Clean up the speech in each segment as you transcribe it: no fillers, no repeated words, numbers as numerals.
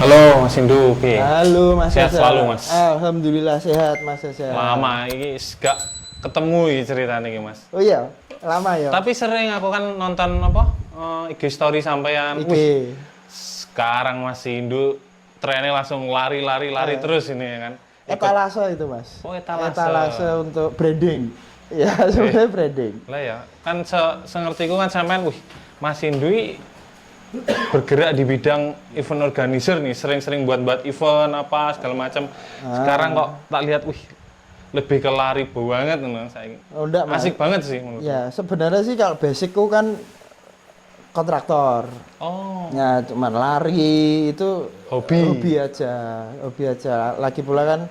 Halo Mas Indu, oke. Halo Mas Sehat Eza. selalu, Mas. Alhamdulillah sehat Mas Eza. Lama ini gak ketemu ini ceritanya ini Mas. Oh iya, lama ya. Tapi sering aku kan nonton IG story sampean. IG. Wih, sekarang Mas Indu trennya langsung lari terus ini ya kan. Etalase itu Mas. Oh, etalase. Etalase untuk branding. Ya sebenarnya branding. Lah ya, kan sengertiku kan sampean, Mas Indu bergerak di bidang event organizer nih, sering-sering buat event apa segala macam. Sekarang kok tak lihat, lebih ke lari banget saya. Oh, enggak, Mas. Asik banget sih menurut. Ya sebenarnya sih kalau basicku kan kontraktor. Oh. Ya cuman lari itu Hobi aja, hobi aja. Lagi pula kan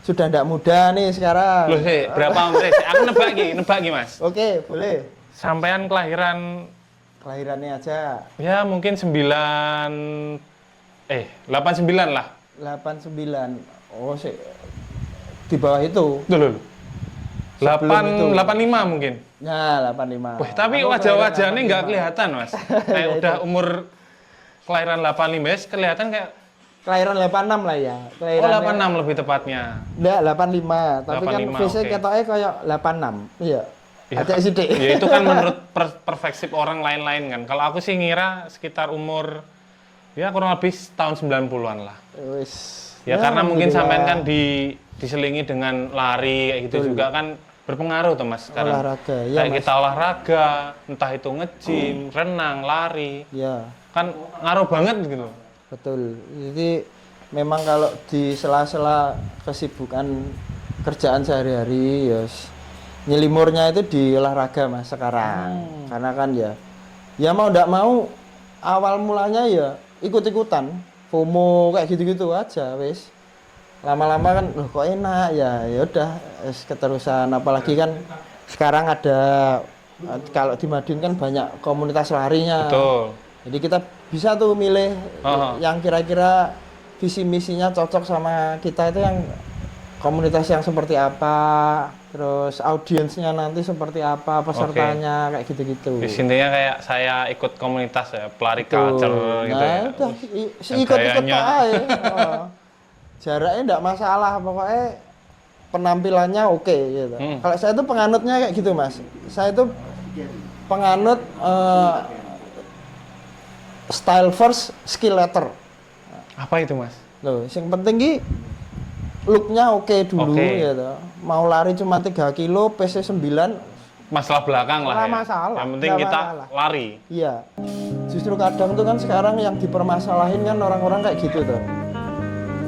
sudah ndak muda nih sekarang. Loh, berapa umur? Aku nebak Mas. Oke, boleh. Sampean kelahiran Kelahirannya aja. ya mungkin 89 lah. 89. Oh, sih. Di bawah itu. Dulu. Sebelum itu. 85 mungkin. Ya, 85. Wah, tapi Aku wajah-wajahnya kelahiran nggak kelihatan, Mas. Kayak udah umur kelahiran 85 ya, kelihatan kayak kelahiran 86 lah ya. oh 86 lebih tepatnya. Enggak, 85. Tapi kan 85, face oke. ketoknya kayak 86. Iya. Ya, Ada sidik. ya itu kan menurut perspektif orang lain-lain kan. Kalau aku sih ngira sekitar umur ya kurang lebih tahun 90-an lah. Wis. Ya, karena mungkin sampean kan alhamdulillah. diselingi dengan lari kayak gitu. Betul. Juga kan berpengaruh tuh Mas sekarang. Olahraga, ya, kayak Mas. kita olahraga, entah itu nge-gym, renang, lari. Ya, Kan ngaruh banget gitu. betul. Jadi memang kalau di sela-sela kesibukan kerjaan sehari-hari ya nyelimurnya itu di olahraga Mas sekarang. Karena kan ya mau ndak mau awal mulanya ya ikut-ikutan FOMO kayak gitu-gitu aja wis. Lama-lama kan loh kok enak ya udah keterusan, apalagi kan sekarang ada kalau di Madiun kan banyak komunitas larinya. Betul. Jadi kita bisa tuh milih Oh. yang kira-kira visi misinya cocok sama kita, itu yang komunitas yang seperti apa, terus audiensnya nanti seperti apa, pesertanya kayak gitu-gitu. Di intinya kayak saya ikut komunitas ya, pelari Betul. culture gitu ya. Udah Dan ikut-ikut gayanya. aja. Oh. Jaraknya enggak masalah, pokoknya penampilannya oke gitu. Kalau saya tuh penganutnya kayak gitu Mas. Saya tuh penganut style first, skill later. Apa itu Mas? Loh, yang penting ki looknya oke dulu Oke. gitu. Mau lari cuma 3 kilo, PC 9, Masalah belakang lah Nggak ya. masalah, Yang penting nggak kita masalah. lari. iya. Justru kadang tuh kan sekarang yang dipermasalahin kan orang-orang kayak gitu tuh.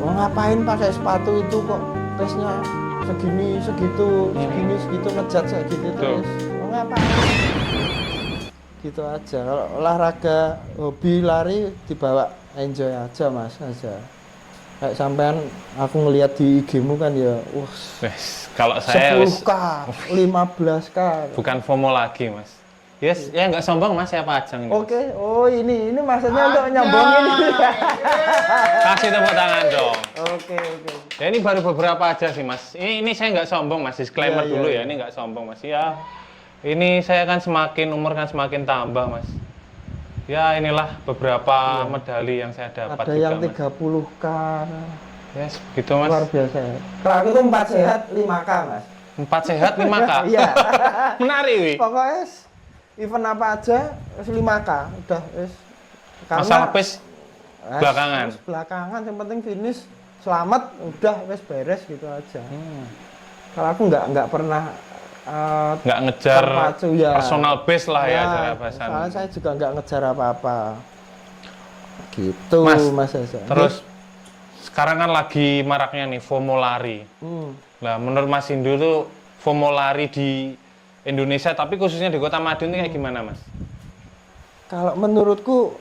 Mau ngapain pakai sepatu itu kok pace-nya segini, segitu, segini, segitu, ngejat kayak gitu Betul. terus. Mau ngapain? Gitu aja. Kalau olahraga, hobi lari dibawa enjoy aja Mas aja. Kayak sampean aku ngelihat di IG-mu kan ya, Wes, kalau saya 10K, 15K. bukan FOMO lagi Mas. Yes, ya nggak sombong Mas, saya pajang ini. Oke, oh ini maksudnya untuk nyambungin. Kasih tepuk tangan dong. Oke. Ya ini baru beberapa aja sih Mas. Ini saya nggak sombong Mas, disclaimer Iya, dulu iya. ya, ini nggak sombong Mas. Ya, ini saya kan umur kan semakin tambah Mas. Ya inilah beberapa medali yang saya dapat Ada juga yang Mas. 30K. Yes, gitu Mas. Luar biasa ya. Kalau aku tuh 4 sehat 5K Mas. 4 sehat 5K. Iya. Menarik wi. Pokoknya event apa aja 5K udah wis. Masalah pace belakangan. Belakangan yang penting finish selamat udah wis beres gitu aja. Kalau aku nggak pernah Nggak ngejar terpacu, ya. personal base lah ya cara Nah, bahasanya. soalnya saya juga nggak ngejar apa-apa. Gitu Mas Eza. Terus sekarang kan lagi maraknya nih FOMO lari. Lah menurut Mas Indu tuh FOMO lari di Indonesia tapi khususnya di Kota Madiun itu kayak gimana Mas? Kalau menurutku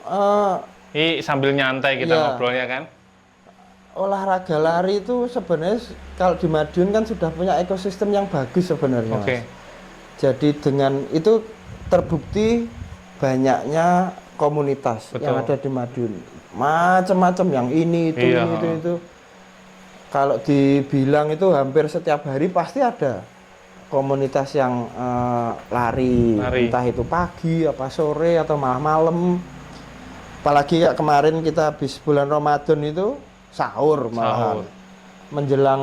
Ini sambil nyantai kita Iya. ngobrolnya kan? olahraga lari itu sebenarnya kalau di Madiun kan sudah punya ekosistem yang bagus sebenarnya. Oke. Mas. Jadi dengan itu terbukti banyaknya komunitas Betul. yang ada di Madiun. Macam-macam yang ini itu Iya. itu. Kalau dibilang itu hampir setiap hari pasti ada komunitas yang lari, Lari. entah itu pagi, apa sore atau malah malam. Apalagi kayak kemarin kita habis bulan Ramadan itu sahur malahan. Sahur. Menjelang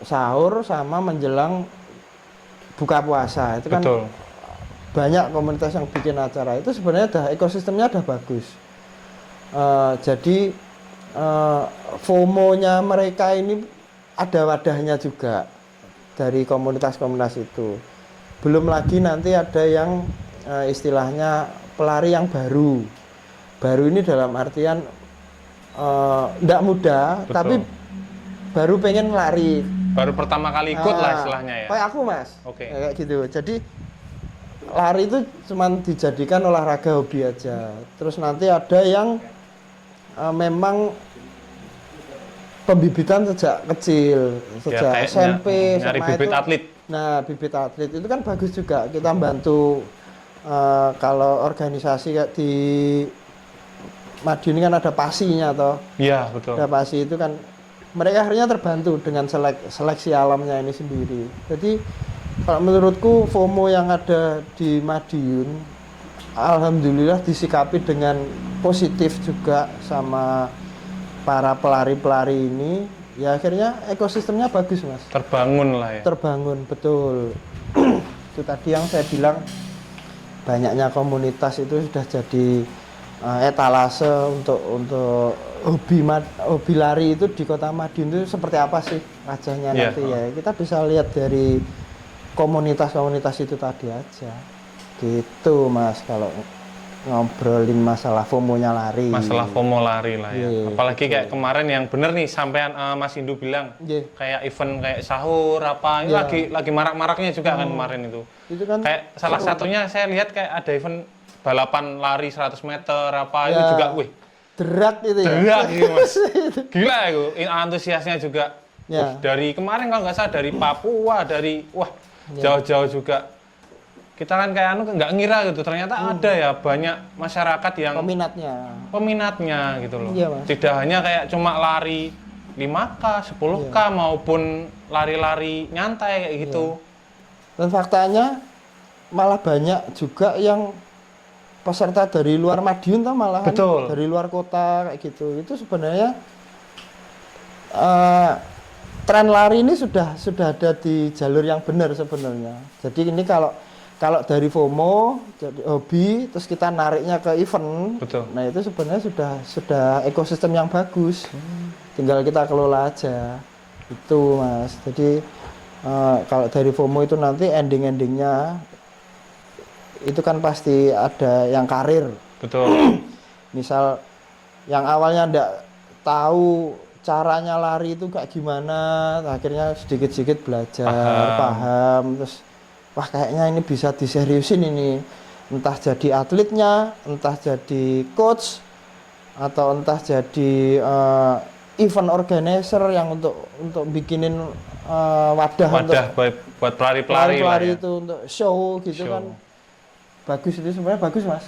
sahur sama menjelang buka puasa itu kan Betul. banyak komunitas yang bikin acara itu sebenarnya ekosistemnya udah bagus. Jadi FOMO-nya mereka ini ada wadahnya juga dari komunitas-komunitas itu. Belum lagi nanti ada yang istilahnya pelari yang baru. Baru ini dalam artian tidak muda, Betul. tapi baru pengen lari. Baru pertama kali ikut lah istilahnya ya. Kayak aku mas, Oke. kayak gitu. Jadi lari itu cuman dijadikan olahraga hobi aja. Terus nanti ada yang memang pembibitan sejak kecil, sejak kayak SMP nyari sama bibit itu. atlet. Nah, bibit atlet itu kan bagus juga. Kita bantu kalau organisasi kayak di Madiun kan ada pasinya toh. Iya, betul. Ada pasi itu kan mereka akhirnya terbantu dengan seleksi alamnya ini sendiri. Jadi kalau menurutku FOMO yang ada di Madiun alhamdulillah disikapi dengan positif juga sama para pelari-pelari ini. Ya akhirnya ekosistemnya bagus mas. Terbangun lah ya. Terbangun betul. Itu tadi yang saya bilang banyaknya komunitas itu sudah jadi etalase untuk hobi lari itu di Kota Madiun itu seperti apa sih wajahnya nanti ya. Kita bisa lihat dari komunitas-komunitas itu tadi aja. Gitu Mas kalau ngobrolin masalah FOMO-nya lari. Masalah FOMO lari lah ya. Iya, Apalagi betul. kayak kemarin yang bener nih sampean Mas Indu bilang Iya. kayak event kayak sahur apa ini Iya. lagi marak-maraknya juga kan kemarin itu. Itu kan Kayak salah satunya saya lihat kayak ada event balapan lari 100 meter apa itu Ya. juga wih derat itu ya. gerak gitu Mas. Gila itu antusiasnya juga. Ya. Dari kemarin kalau nggak salah dari Papua dari jauh-jauh juga. Kita kan kayak nggak ngira gitu ternyata ada ya banyak masyarakat yang peminatnya gitu loh. Iya, Mas. Tidak hanya kayak cuma lari 5K, 10K maupun lari-lari nyantai kayak gitu. Dan faktanya malah banyak juga yang peserta dari luar Madiun tuh malahan Betul. dari luar kota kayak gitu. Itu sebenarnya tren lari ini sudah ada di jalur yang benar sebenarnya. Jadi ini kalau dari FOMO jadi hobi terus kita nariknya ke event. Betul. Nah, itu sebenarnya sudah ekosistem yang bagus. Tinggal kita kelola aja. Itu Mas. Jadi kalau dari FOMO itu nanti ending-endingnya itu kan pasti ada yang karir. Betul. Misal yang awalnya ndak tahu caranya lari itu kayak gimana, akhirnya sedikit-sedikit belajar, paham, terus wah kayaknya ini bisa diseriusin ini. Entah jadi atletnya, entah jadi coach, atau entah jadi event organizer yang untuk bikinin wadah untuk buat pelari-pelari lah ya. itu untuk show gitu kan. Bagus itu sebenarnya bagus Mas.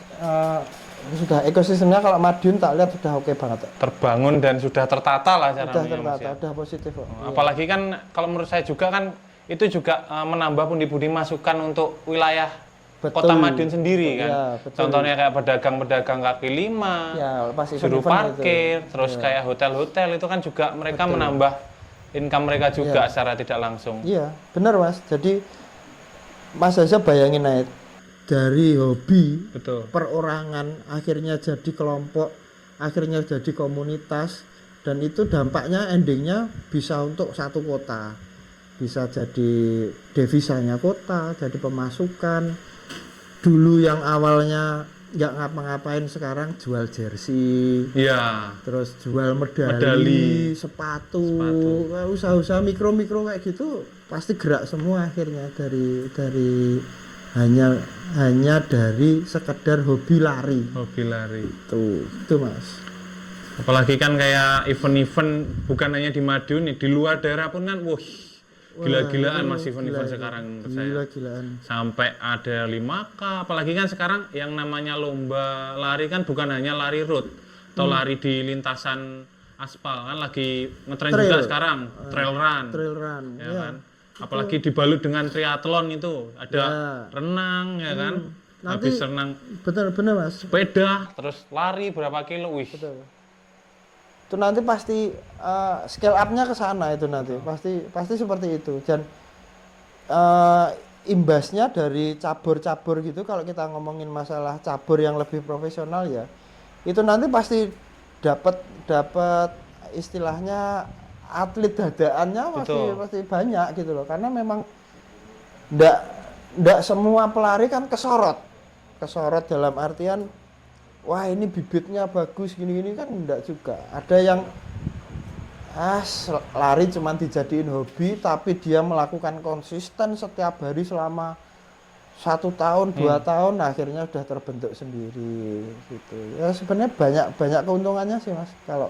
Sudah ekosistemnya kalau Madiun tak lihat sudah oke banget. Terbangun dan sudah tertata lah caranya. Sudah tertata, Mas, ya. sudah positif kok. Apalagi kan kalau menurut saya juga kan itu juga menambah pundi-pundi masukan untuk wilayah Betul. Kota Madiun sendiri kan. Ya, betul. Contohnya kayak pedagang-pedagang kaki lima, Ya, pas suruh event-event parkir, itu. terus Ya. kayak hotel-hotel itu kan juga mereka menambah income mereka juga secara tidak langsung. Iya, benar Mas. Jadi Mas aja bayangin aja dari hobi Betul. perorangan akhirnya jadi kelompok, akhirnya jadi komunitas, dan itu dampaknya endingnya bisa untuk satu kota, bisa jadi devisanya kota, jadi pemasukan. Dulu yang awalnya nggak ngapa-ngapain sekarang jual jersey, Iya. terus jual medali, sepatu. Usaha-usaha mikro-mikro kayak gitu pasti gerak semua akhirnya dari hanya dari sekedar hobi lari. Hobi lari. Itu Mas. Apalagi kan kayak event-event bukan hanya di Madiun nih, di luar daerah pun kan gila-gilaan Mas event-event sekarang menurut saya. Gila-gilaan. Sampai ada 5K, apalagi kan sekarang yang namanya lomba lari kan bukan hanya lari road atau lari di lintasan aspal kan lagi ngetren juga sekarang, trail run. Trail run. Ya kan? Apalagi dibalut dengan triathlon itu, ada renang ya kan. Nanti habis renang bener Mas. sepeda, terus lari berapa kilo, wih. Betul. Itu nanti pasti scale up-nya ke sana itu nanti. Pasti seperti itu. Dan imbasnya dari cabur-cabur gitu, kalau kita ngomongin masalah cabur yang lebih profesional ya, itu nanti pasti dapat istilahnya atlet dadaannya pasti banyak gitu loh. Karena memang ndak semua pelari kan kesorot dalam artian wah ini bibitnya bagus gini-gini kan enggak juga. Ada yang lari cuman dijadiin hobi tapi dia melakukan konsisten setiap hari selama 1 tahun, 2 tahun, akhirnya udah terbentuk sendiri gitu. Ya sebenarnya banyak keuntungannya sih Mas kalau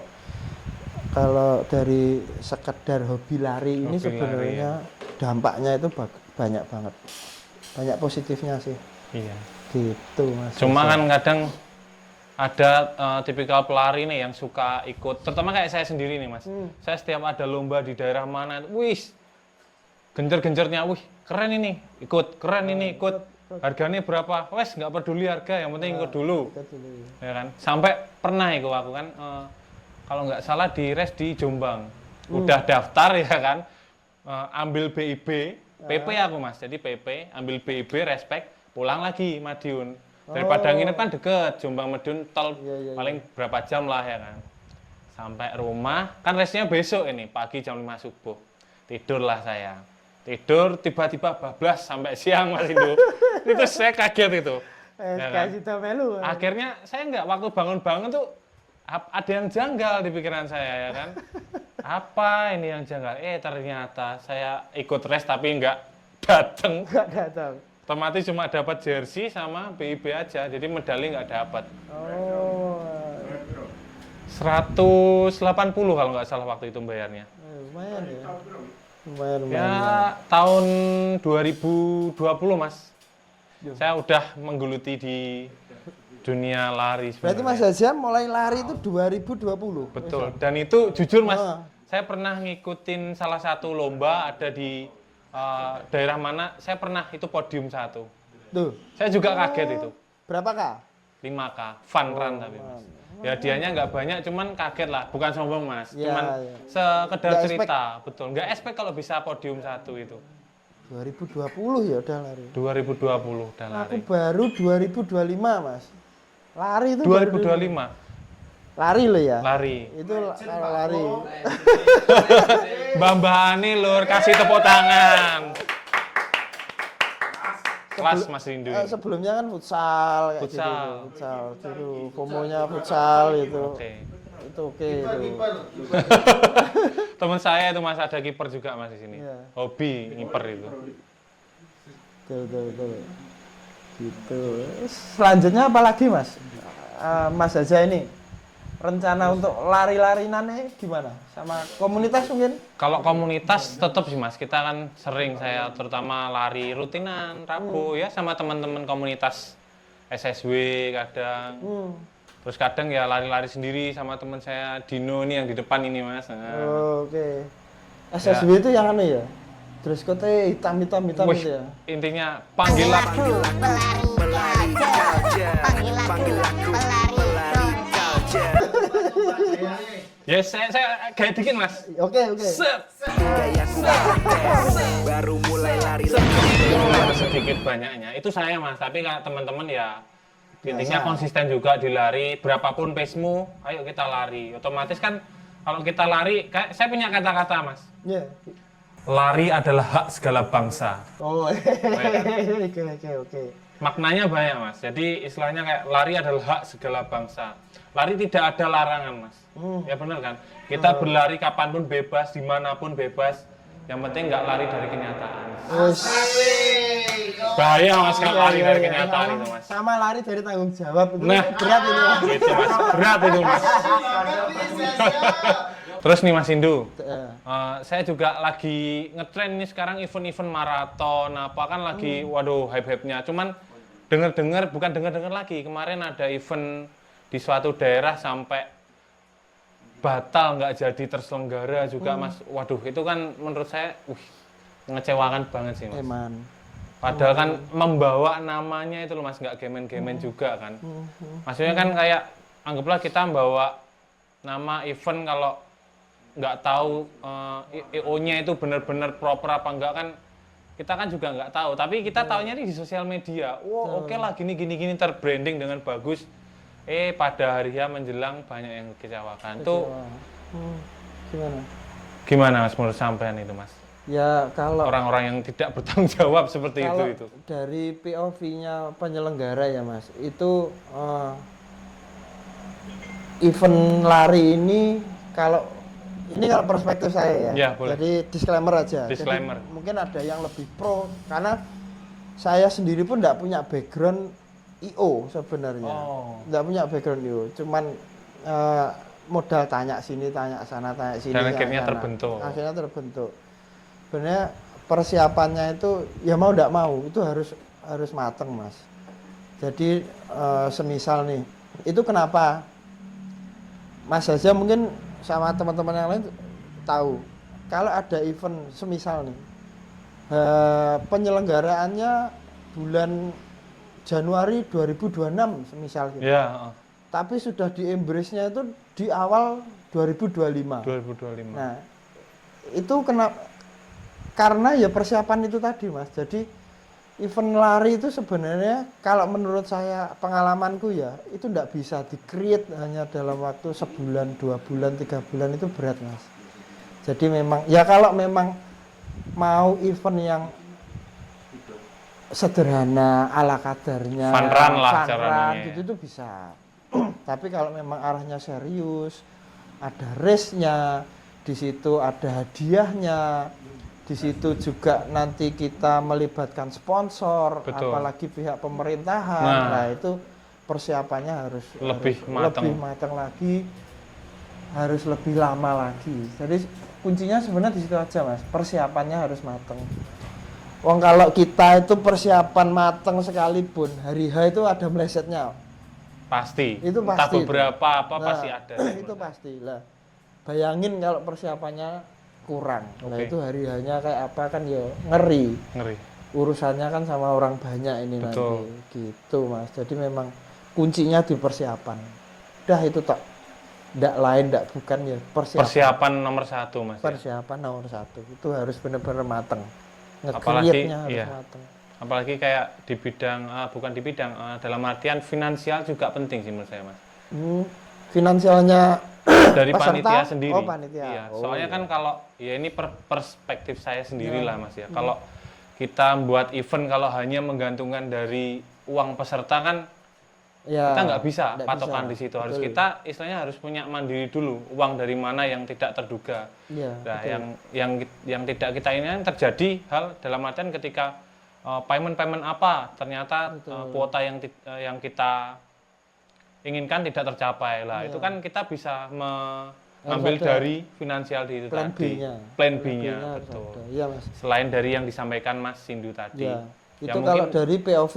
dari sekedar hobi lari ini sebenarnya dampaknya itu banyak banget. Banyak positifnya sih. Iya. Gitu Mas. Cuma kan kadang ada tipikal pelari nih yang suka ikut, terutama kayak saya sendiri nih Mas. Saya setiap ada lomba di daerah mana, wih, genjer-genjernya, wih, keren ini, ikut, keren ini, ikut. Harganya berapa? Wes, nggak peduli harga, yang penting ikut dulu. Ya kan? Sampai pernah ikut aku kan, kalau nggak salah di race di Jombang, udah daftar ya kan, ambil BIP, PP aku Mas, jadi PP, ambil BIP, respect, pulang lagi Madiun. Daripada nginep kan deket, Jombang Madiun tol paling berapa jam lah ya kan. Sampai rumah, kan race-nya besok ini, pagi jam 5 subuh. Tidurlah saya. Tidur, tiba-tiba bablas sampai siang Mas Indu. Itu saya kaget itu. Ya kan? Akhirnya saya nggak, waktu bangun-bangun tuh ada yang janggal di pikiran saya ya kan. Apa ini yang janggal? Ternyata saya ikut race tapi nggak datang. Otomatis cuma dapat jersey sama BIP aja, jadi medali nggak dapat. 180 kalau nggak salah waktu itu bayarnya. Lumayan ya. Lumayan. Ya tahun 2020 Mas. Saya udah menggeluti di dunia lari sebenarnya. Berarti Mas Haja mulai lari itu 2020. Betul. Dan itu jujur Mas, saya pernah ngikutin salah satu lomba ada di daerah mana, saya pernah itu podium 1. Tuh. Saya juga kaget itu. Berapa Kak? 5K, fun run tapi Mas. Ya hadiahnya nggak banyak, cuman kaget lah. Bukan sombong Mas, cuman sekedar nggak cerita. Betul, nggak expect kalau bisa podium 1 itu. 2020 ya udah lari. 2020 udah lari. Aku baru 2025 Mas. Lari itu 2025. Lari lo ya? Lari. Itu kalau lari. Mbah-mbahane lur kasih tepuk tangan. Kelas Mas Rindu. Sebelumnya kan futsal kayak Futsal. gitu. Futsal dulu. FOMO-nya futsal itu. Oke. Itu oke itu. Teman saya itu Mas ada kiper juga Mas di sini. Iya. Hobi ngiper itu. Betul. Gitu. Selanjutnya apa lagi Mas? Mas Haja ini rencana untuk lari-larinannya gimana? Sama komunitas mungkin? Kalau komunitas tetap sih Mas, kita kan sering saya terutama lari rutinan Rabu ya sama teman-teman komunitas SSW kadang. Terus kadang ya lari-lari sendiri sama teman saya Dino ini yang di depan ini Mas. Oke. SSW itu yang aneh ya? Dress code hitam Wih, itu ya? intinya panggil aku. Ya saya kayak dikit Mas. Oke. Set. Baru mulai lari. Sedikit banyaknya itu saya Mas, tapi kalau teman-teman ya intinya konsisten juga di lari, berapapun pace-mu, ayo kita lari. Otomatis kan kalau kita lari, kayak saya punya kata-kata Mas. Iya. Lari adalah hak segala bangsa. Oh, oke. Maknanya banyak Mas. Jadi istilahnya kayak lari adalah hak segala bangsa. Lari tidak ada larangan Mas. Ya benar kan? Kita berlari kapanpun bebas, dimanapun bebas. Yang penting nggak lari dari kenyataan. Bahaya Mas kalau lari dari kenyataan itu Mas. Sama lari dari tanggung jawab itu. Nah, berat itu. Gitu Mas, berat itu Mas. Terus nih Mas Indu, saya juga lagi ngetren nih sekarang event-event maraton, apa kan lagi, waduh hype-hype-nya. Cuman bukan dengar lagi. Kemarin ada event di suatu daerah sampai batal nggak jadi terselenggara juga Mas. Waduh itu kan menurut saya, ngecewakan banget sih Mas. Padahal kan membawa namanya itu loh Mas, nggak gemen-gemen juga kan. Maksudnya kan kayak anggaplah kita membawa nama event kalau nggak tahu EO-nya itu benar-benar proper apa enggak kan kita kan juga nggak tahu. Tapi kita taunya nih di sosial media. Wow, oke lah gini terbranding dengan bagus. Pada hari H menjelang banyak yang kecewakan. Tuh gimana Mas menurut sampean itu Mas? Ya kalau Orang-orang yang tidak bertanggung jawab seperti kalau itu. dari POV-nya penyelenggara ya Mas, itu event lari ini kalau perspektif saya ya. Ya, boleh. Jadi disclaimer aja. Disclaimer. Jadi, mungkin ada yang lebih pro karena saya sendiri pun tidak punya background IO sebenarnya. Tidak punya background IO, cuman modal tanya sini, tanya sana, tanya sini. Dan akhirnya terbentuk. Akhirnya terbentuk. Sebenarnya persiapannya itu ya mau tidak mau itu harus mateng Mas. Jadi semisal nih, itu kenapa Mas Haja mungkin sama teman-teman yang lain tahu kalau ada event semisal nih penyelenggaraannya bulan Januari 2026 semisal gitu. Ya. Tapi sudah di embrace-nya itu di awal 2025. 2025. Nah, itu karena ya persiapan itu tadi Mas. Jadi event lari itu sebenarnya kalau menurut saya pengalamanku ya itu tidak bisa di-create hanya dalam waktu sebulan, 2 bulan, 3 bulan itu berat Mas. Jadi memang ya kalau memang mau event yang sederhana ala kadarnya, Fun run lah fun cara run, namanya. gitu itu bisa. Tapi kalau memang arahnya serius, ada race-nya, di situ ada hadiahnya, di situ juga nanti kita melibatkan sponsor, Betul. apalagi pihak pemerintahan. Nah, itu persiapannya harus lebih matang lagi, harus lebih lama lagi. Jadi kuncinya sebenarnya di situ aja Mas, persiapannya harus matang. Wong kalau kita itu persiapan matang sekalipun hari H itu ada melesetnya. Pasti. Itu pasti. Entah beberapa pasti ada. Itu pasti lah. Bayangin kalau persiapannya kurang. Nah itu hari hanya kayak apa kan ya ngeri. Urusannya kan sama orang banyak ini. Betul. Nanti. Gitu Mas. Jadi memang kuncinya di persiapan. Udah itu tak. Ndak lain ndak bukan ya persiapan nomor 1 Mas. Persiapan nomor 1 itu harus benar-benar matang. Apalagi harus matang. Apalagi kayak di bidang bukan di bidang dalam artian finansial juga penting sih menurut saya Mas. Finansialnya dari peserta? panitia sendiri. Oh, panitia. Iya, Oh, soalnya iya. kan kalau ya ini perspektif saya sendiri lah Mas ya. Kalau kita buat event kalau hanya menggantungkan dari uang peserta kan ya, kita nggak bisa nggak patokan bisa. di situ. Harus Betul. kita istilahnya harus punya mandiri dulu. Uang dari mana yang tidak terduga. Iya, Nah, betul. yang tidak kita ini kan terjadi hal dalam artian ketika payment apa ternyata kuota yang kita inginkan tidak tercapai lah. Iya. Itu kan kita bisa mengambil ada dari finansial di itu plan tadi. B-nya. Plan B-nya, harus betul. ada. Iya Mas. Selain dari yang disampaikan Mas Sindu tadi. Ya, Ya, itu kalau dari POV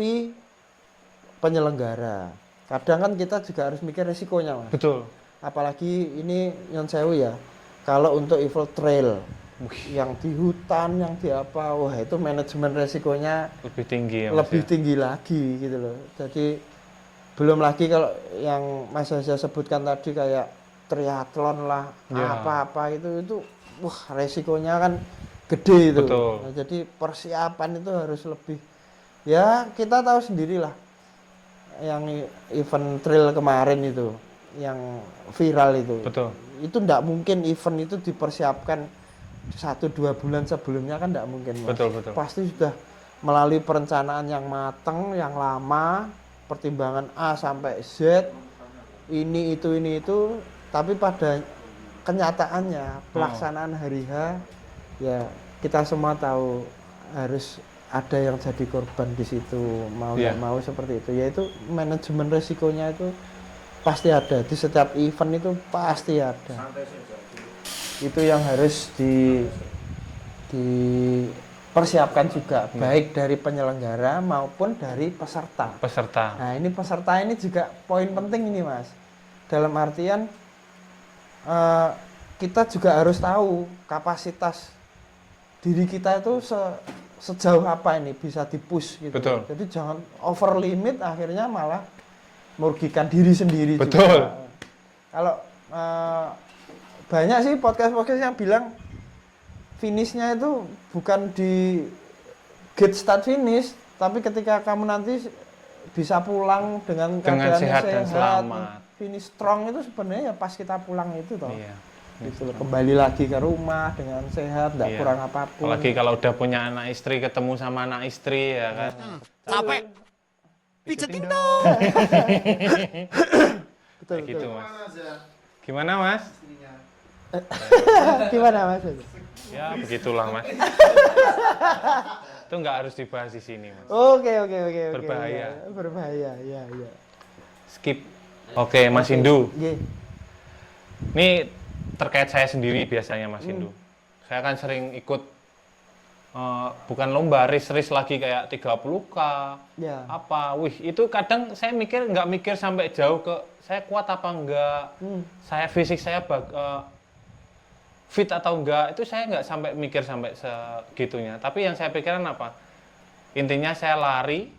penyelenggara. Kadang kan kita juga harus mikir resikonya Mas. Betul. Apalagi ini Nyon Sewu ya. Kalau untuk event trail yang di hutan, yang di apa, wah itu manajemen resikonya Lebih tinggi ya Mas. lebih tinggi lagi gitu loh. Jadi belum lagi kalau yang Mas Haza sebutkan tadi kayak triathlon lah, Ya. apa-apa itu wah resikonya kan gede itu. Betul. Nah, jadi persiapan itu harus lebih. Ya kita tahu sendirilah yang event trail kemarin itu, yang viral itu. Betul. Itu tidak mungkin event itu dipersiapkan 1-2 bulan sebelumnya kan tidak mungkin Mas. Betul. Pasti sudah melalui perencanaan yang matang, yang lama, pertimbangan A sampai Z, ini itu, tapi pada kenyataannya pelaksanaan hari H ya kita semua tahu harus ada yang jadi korban di situ, mau nggak mau seperti itu. Yaitu manajemen resikonya itu pasti ada di setiap event itu pasti ada. Itu yang harus dipersiapkan juga baik dari penyelenggara maupun dari peserta. Nah ini peserta ini juga poin penting ini Mas. Dalam artian kita juga harus tahu kapasitas diri kita itu sejauh apa ini bisa dipush gitu. Betul. Jadi jangan over limit akhirnya malah merugikan diri sendiri Betul. juga. Kalau banyak sih podcast-podcast yang bilang finishnya itu bukan di gate start finish, tapi ketika kamu nanti bisa pulang dengan keadaan sehat dan selamat. Finish strong itu sebenarnya ya pas kita pulang itu toh. Iya. Gitu loh. Kembali lagi ke rumah dengan sehat, tidak Iya. kurang apapun. Apalagi kalau udah punya anak istri, ketemu sama anak istri ya kan. Capek. Pijetin dong. Betul, Kayak gitu betul. Mas. Gimana Mas? Gimana Mas? Ya begitulah Mas. Itu nggak harus dibahas di sini Mas. Oke. Berbahaya. Berbahaya, ya. Skip. Oke Mas Hindu. Nggih. Ini terkait saya sendiri biasanya Mas Hindu. Saya kan sering ikut bukan lomba, race lagi kayak 30K. Ya. Apa, wih itu kadang saya nggak mikir sampai jauh ke saya kuat apa enggak, saya fisik saya fit atau enggak, itu saya nggak sampai mikir sampai segitunya. Tapi yang saya pikirkan apa? Intinya saya lari,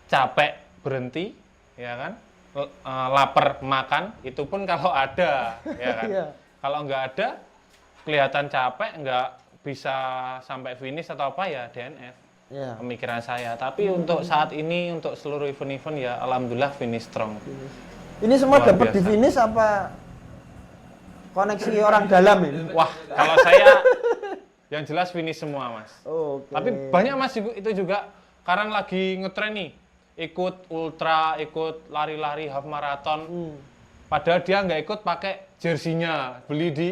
capek berhenti, ya kan? Lapar makan, itu pun kalau ada, ya kan? Iya. Kalau nggak ada, kelihatan capek, nggak bisa sampai finish atau apa ya DNF. Ya. Pemikiran saya. Tapi untuk saat ini, untuk seluruh event-event ya alhamdulillah finish strong. Ini semua Luar dapat di biasa. finish apa koneksi orang dalam ini? Wah, kalau saya yang jelas finish semua Mas. Oke. Tapi banyak Mas itu juga sekarang lagi ngetren nih, ikut ultra, ikut lari-lari half marathon. Padahal dia nggak ikut pakai jersinya, beli di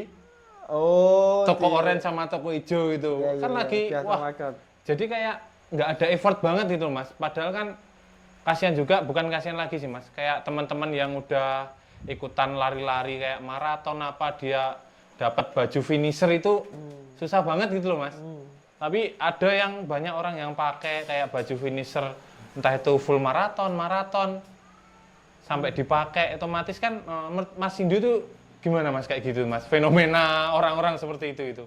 toko orange sama toko hijau itu. Iya, Kan lagi, biasa wah, makan. jadi kayak nggak ada effort banget gitu Mas. Padahal kan kasihan juga, bukan kasihan lagi sih Mas. Kayak teman-teman yang udah ikutan lari-lari kayak maraton apa, dia dapat baju finisher itu susah banget gitu loh Mas. Tapi ada yang banyak orang yang pakai kayak baju finisher, entah itu full maraton sampai dipakai otomatis kan. Mas Hindu itu gimana Mas kayak gitu Mas? Fenomena orang-orang seperti itu.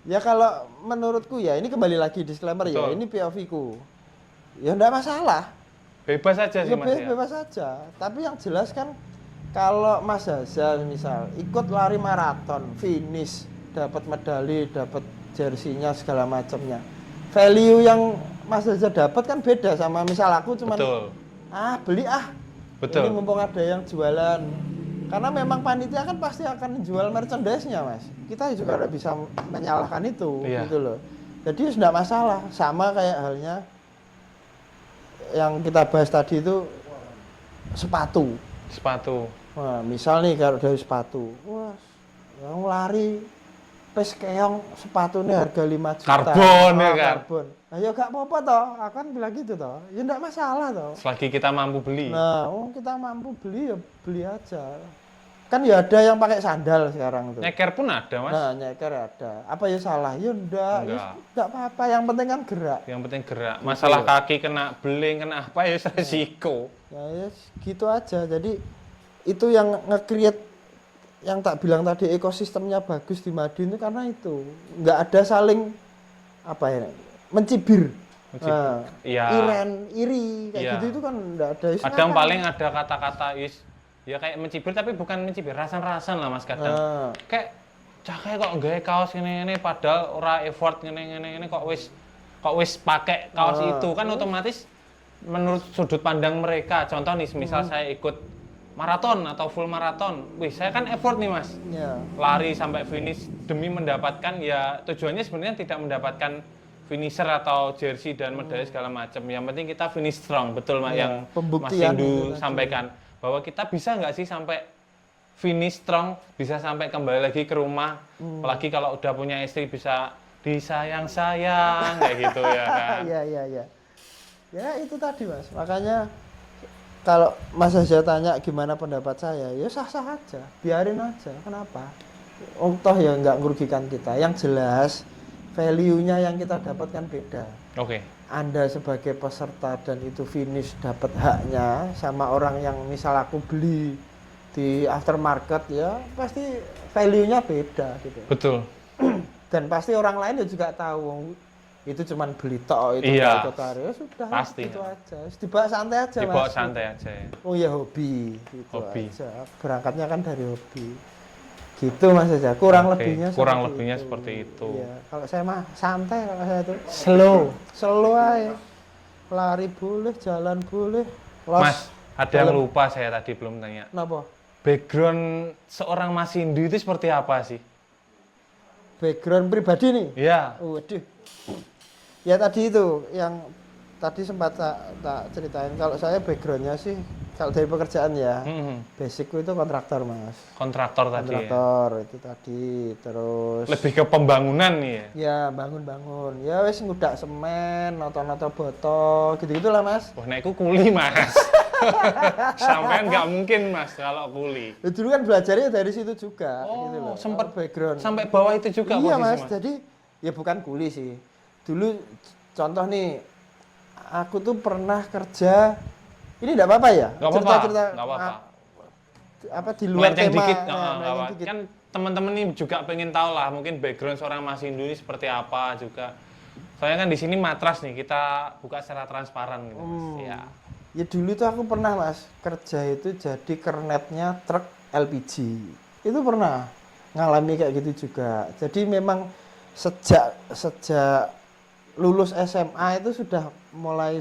Ya kalau menurutku ya, ini kembali lagi disclaimer ya, Betul. ini POV ku. Ya enggak masalah. Bebas aja sih Ya, Mas ya. bebas saja. Tapi yang jelas kan kalau Mas Hazal misal ikut lari maraton, finish, dapat medali, dapat jersinya segala macamnya. Value yang Mas Hazal dapat kan beda sama misal aku cuman Betul. beli Betul. Ini mumpung ada yang jualan. Karena memang panitia kan pasti akan jual merchandise-nya, Mas. Kita juga tidak bisa menyalahkan itu, Iya. gitu loh. Jadi sudah masalah. Sama kayak halnya yang kita bahas tadi itu sepatu. Wah, misal nih kalau dari sepatu, wah, yang lari pes keong sepatu nih harga 5 juta. Karbon ya kan? Karbon. Nah, ya gak apa-apa toh, aku kan bilang gitu toh. Ya enggak masalah toh. Selagi kita mampu beli. Nah, kita mampu beli ya beli aja. Kan ya ada yang pakai sandal sekarang tuh. Nyeker pun ada Mas. Nah, nyeker ada. Apa ya salah? Ya enggak. Enggak. Enggak apa-apa, yang penting kan gerak. Yang penting gerak. Masalah kaki kena beling, kena apa ya resiko. Ya, gitu aja. Jadi itu yang nge-create yang tak bilang tadi ekosistemnya bagus di Madiun itu karena itu. Enggak ada saling apa ya? Mencibir. Nah, Iya. iri kayak Iya. gitu itu kan enggak ada. Kadang paling ada kata-kata ya kayak mencibir tapi bukan mencibir, rasan-rasan lah Mas kadang. Nah, Kayak cakai kok gawe kaos ngene-ngene padahal ora effort ngene-ngene kok wis pakai kaos itu kan otomatis menurut sudut pandang mereka. Contoh nih misal saya ikut maraton atau full maraton. Wih, saya kan effort nih Mas. ya. Lari sampai finish demi mendapatkan ya tujuannya sebenarnya tidak mendapatkan finisher atau jersey dan medali segala macam. Yang penting kita finish strong, betul Mas Ya, yang Mas pembuktian itu Hindu tadi. sampaikan bahwa kita bisa nggak sih sampai finish strong, bisa sampai kembali lagi ke rumah, apalagi kalau udah punya istri bisa disayang-sayang kayak gitu ya kan. Iya. Ya itu tadi Mas. Makanya kalau Mas Haja tanya gimana pendapat saya, ya sah-sah aja, biarin aja. Kenapa? Toh ya nggak merugikan kita. Yang jelas value-nya yang kita dapatkan beda. Oke. Anda sebagai peserta dan itu finish dapat haknya sama orang yang misal aku beli di aftermarket ya pasti value-nya beda gitu. Betul. Dan pasti orang lain ya juga tahu wong itu cuman beli tok itu Iya. ikut ya sudah Pasti. gitu aja. Terus dibawa santai aja Dibawa Mas. santai aja ya. Oh ya hobi gitu Hobi. aja. Berangkatnya kan dari hobi. Gitu Mas aja. Kurang Oke, lebihnya kurang seperti lebihnya itu. seperti itu. Iya, kalau saya mah santai kalau saya tuh slow. Slow aja. Lari boleh, jalan boleh. Mas, ada yang dalam- lupa saya tadi belum tanya. Kenapa? Background seorang Mas Indu itu seperti apa sih? Background pribadi nih. Iya. Waduh. Ya tadi itu yang tadi sempat tak ceritain kalau saya backgroundnya sih kalau dari pekerjaan ya basicku itu kontraktor Mas. Kontraktor tadi ya. Kontraktor itu tadi terus Lebih ke pembangunan nih ya. ya bangun-bangun ya wes ngudak semen noto-noto botol gitu-gitulah Mas. Wah, nah itu kuli Mas. Sampean nggak mungkin Mas kalau kuli. Ya, dulu kan belajarnya dari situ juga gitu loh. Sempet background sampai bawah itu juga iya posisi Mas, Mas. jadi ya bukan kuli sih. Dulu contoh nih, aku tuh pernah kerja, ini enggak apa-apa ya? Nggak apa-apa, Cerita-cerita nggak apa-apa. apa di luar Melenceng tema, dikit, nah, nggak apa. dikit. Kan teman-teman nih juga pengen tahu lah mungkin background seorang Mas Indu ini seperti apa juga. Soalnya kan di sini matras nih kita buka secara transparan gitu Mas. Ya. Ya dulu tuh aku pernah Mas, kerja itu jadi kernetnya truk LPG. Itu pernah ngalami kayak gitu juga. Jadi memang sejak lulus SMA itu sudah mulai